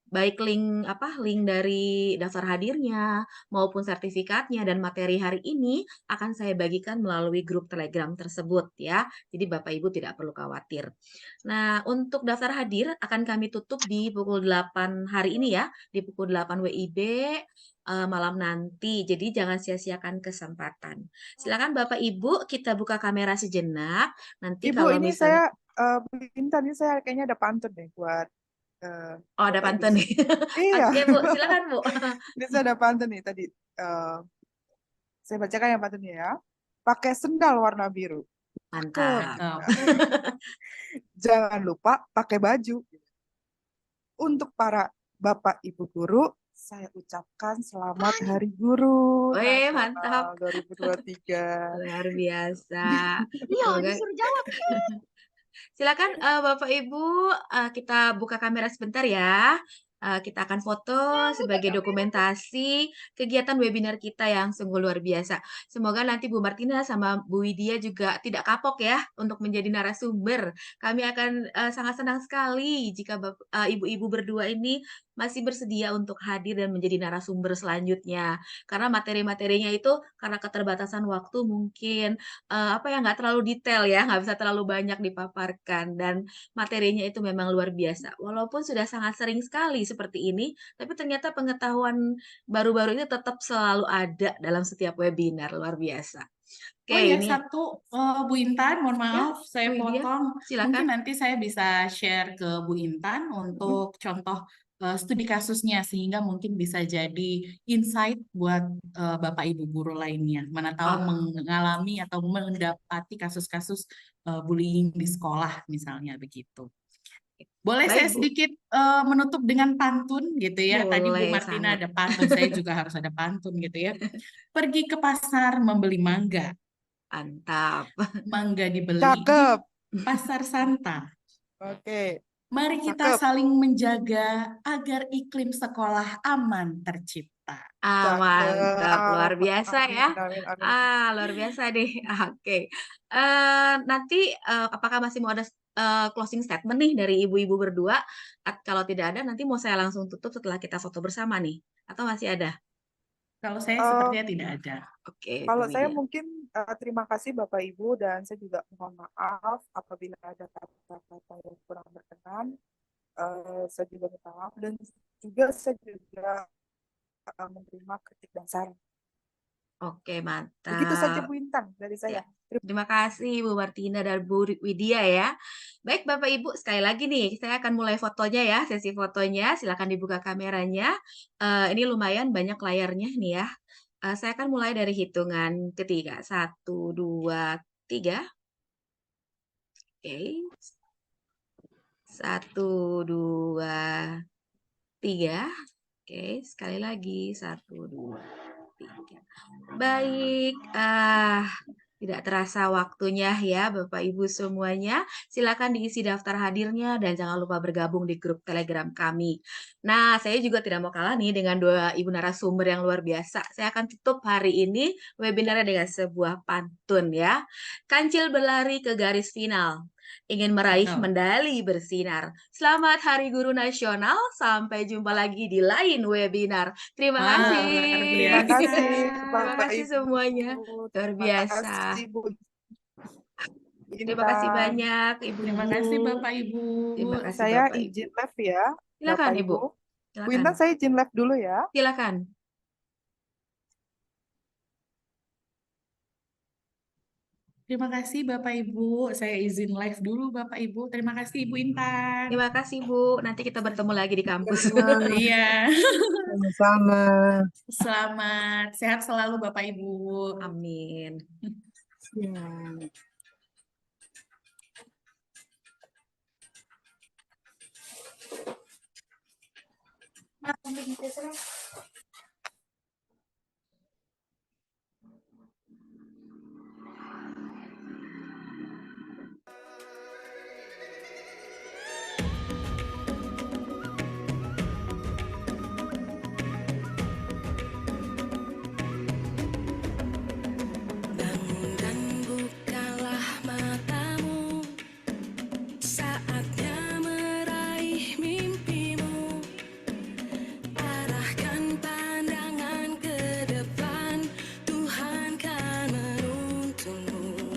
S1: baik link dari daftar hadirnya maupun sertifikatnya dan materi hari ini akan saya bagikan melalui grup Telegram tersebut ya. Jadi Bapak Ibu tidak perlu khawatir. Nah, untuk daftar hadir akan kami tutup di pukul 8 hari ini ya, di pukul 8 WIB malam nanti. Jadi jangan sia-siakan kesempatan. Silakan Bapak Ibu, kita buka kamera sejenak. Nanti
S4: Ibu,
S1: kalau
S4: ini
S1: misalnya
S4: Bu Intan, ini saya kayaknya ada pantun deh buat
S1: oh ada
S4: Bapak Ibu di
S1: pantun nih.
S4: sini. Iya,
S1: Oke, Bu, silakan Bu.
S4: ini saya ada pantun nih tadi. Saya bacakan yang pantunnya ya. Pakai sendal warna biru. Cakep.
S1: Mantap.
S4: Jangan lupa pakai baju. Untuk para Bapak Ibu guru, saya ucapkan selamat Hari Guru
S1: Wih, mantap.
S4: Nasional 2023.
S1: Luar biasa.
S7: Iya,
S1: Semoga
S7: disuruh jawab.
S1: silakan Bapak Ibu kita buka kamera sebentar ya. Kita akan foto sebagai dokumentasi kegiatan webinar kita yang sungguh luar biasa. Semoga nanti Bu Martina sama Bu Widya juga tidak kapok ya untuk menjadi narasumber. Kami akan sangat senang sekali jika ibu-ibu berdua ini masih bersedia untuk hadir dan menjadi narasumber selanjutnya. Karena materi-materinya itu karena keterbatasan waktu mungkin nggak terlalu detail ya, nggak bisa terlalu banyak dipaparkan dan materinya itu memang luar biasa. Walaupun sudah sangat sering sekali seperti ini, tapi ternyata pengetahuan baru-baru ini tetap selalu ada dalam setiap webinar, luar biasa.
S2: Oh
S1: Oke,
S2: ya,
S1: ini
S2: satu Bu Intan, mohon
S1: ya,
S2: maaf saya
S1: Bu Widya,
S2: potong.
S1: silakan.
S2: Mungkin nanti saya bisa share ke Bu Intan untuk contoh studi kasusnya sehingga mungkin bisa jadi insight buat Bapak Ibu guru lainnya. Mana tahu
S1: Oh,
S2: mengalami atau mendapati kasus-kasus bullying di sekolah misalnya begitu. Boleh saya
S1: baik Bu.
S2: sedikit menutup dengan pantun gitu ya. Tadi Bu
S1: Boleh
S2: Martina
S1: sangat.
S2: ada pantun, saya juga harus ada pantun gitu ya. Pergi ke pasar membeli mangga.
S1: Mantap.
S2: Mangga dibeli di
S4: Cakep.
S2: pasar Santa.
S4: Oke,
S2: Mari kita
S4: cakep.
S2: saling menjaga agar iklim sekolah aman tercipta.
S1: Mantap, luar
S4: Cakep.
S1: biasa
S4: Amin,
S1: ya.
S4: amin, amin.
S1: Luar biasa deh. Oke. Nanti apakah masih mau ada closing statement nih dari ibu-ibu berdua? Kalau tidak ada, nanti mau saya langsung tutup setelah kita foto bersama nih. Atau masih ada?
S2: Kalau saya
S4: Eh,
S2: sepertinya tidak ada.
S1: Oke, Bu
S4: Kalau saya
S1: Widya.
S4: mungkin terima kasih Bapak Ibu dan saya juga mohon maaf apabila ada kata-kata yang kurang berkenan. Saya juga minta maaf dan juga saya juga menerima kritik dan saran.
S1: Oke,
S4: Begitu saja
S1: mantap.
S4: Bu Intan dari
S1: Ya,
S4: saya.
S1: Terima kasih Bu Martina dan Bu Widya ya. Baik Bapak Ibu, sekali lagi nih saya akan mulai fotonya ya, sesi fotonya. Silakan dibuka kameranya. Ini lumayan banyak layarnya nih ya. Saya akan mulai dari hitungan ketiga. 1, 2, 3. Oke. 1, 2, 3. Oke, sekali lagi. 1, 2, 3. Baik, tidak terasa waktunya ya Bapak Ibu semuanya. Silakan diisi daftar hadirnya dan jangan lupa bergabung di grup Telegram kami. Nah, saya juga tidak mau kalah nih dengan dua ibu narasumber yang luar biasa. Saya akan tutup hari ini webinarnya dengan sebuah pantun ya. Kancil berlari ke garis final, ingin meraih
S2: Oh.
S1: medali bersinar. Selamat Hari Guru Nasional. Sampai jumpa lagi di lain webinar. Terima
S2: Wah,
S1: kasih.
S2: luar
S4: Terima
S2: biasa.
S4: kasih
S1: Terima
S4: Bapak
S1: kasih
S4: Ibu.
S1: semuanya. Luar
S4: Terima
S1: biasa.
S4: kasih Bu
S1: Terima kasih
S4: Intan.
S1: banyak
S2: Terima
S1: Ibu-ibu.
S2: kasih Bapak Ibu.
S1: Terima kasih
S4: Saya
S1: Bapak Ibu.
S4: izin live ya,
S1: Silakan
S4: Bapak
S1: Ibu.
S4: Ibu. Bu
S1: Silakan.
S4: Intan, saya izin live dulu ya.
S1: Silakan.
S2: Terima kasih Bapak Ibu. Saya izin live dulu Bapak Ibu. Terima kasih Ibu Intan.
S1: Terima kasih Bu. Nanti kita bertemu lagi di kampus.
S2: Iya.
S8: Sama-sama.
S2: Selamat sehat selalu Bapak Ibu.
S1: Amin.
S8: Ya.
S3: Bangun dan bukalah matamu, saatnya meraih mimpimu. Arahkan pandangan ke depan, Tuhan kan menuntunmu.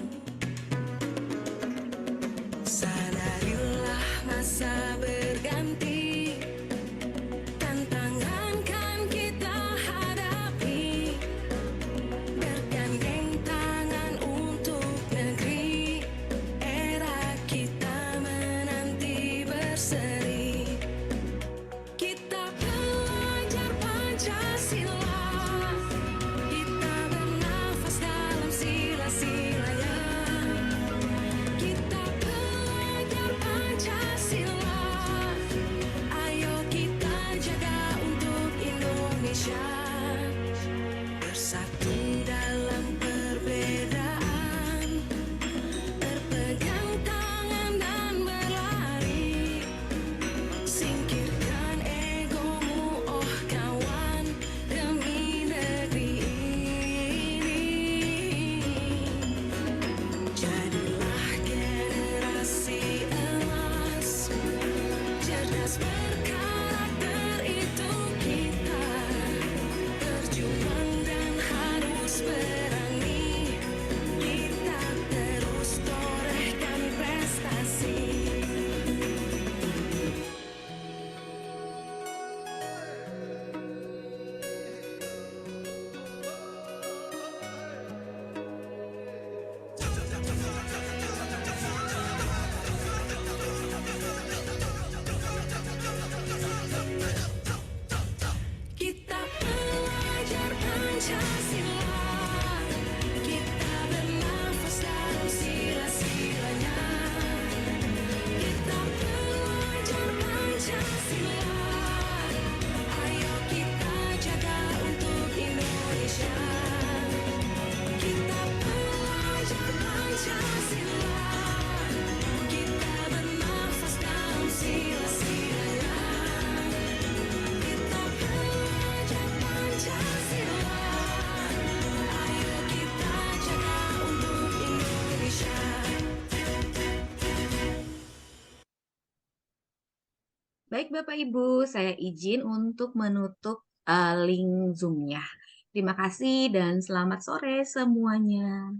S3: Sadarilah masa berganti, tantangan kan kita hadapi. Bergandeng tangan untuk negeri, era kita menanti berseri. Kita pelajar Pancasila, kita bernafas dalam sila-silanya. Kita pelajar Pancasila, ayo kita jaga untuk Indonesia. Bersatu dalam perbedaan, berpegang tangan dan berlari. Singkirkan egomu, oh kawan, demi negeri ini. Jadilah generasi emas, cerdas berkarakter itu kita. Berjuang dan harus berani, kita terus torehkan prestasi. Kita pelajar Pancasila, kita bernafas dalam sila-silanya. Kita pelajar Pancasila, ayo kita jaga untuk Indonesia. Kita pelajar Pancasila, kita bernafas dalam sila-silanya. Kita pelajar Pancasila, ayo kita jaga untuk Indonesia.
S1: Baik Bapak Ibu, saya izin untuk menutup link Zoom-nya. Terima kasih dan selamat sore semuanya.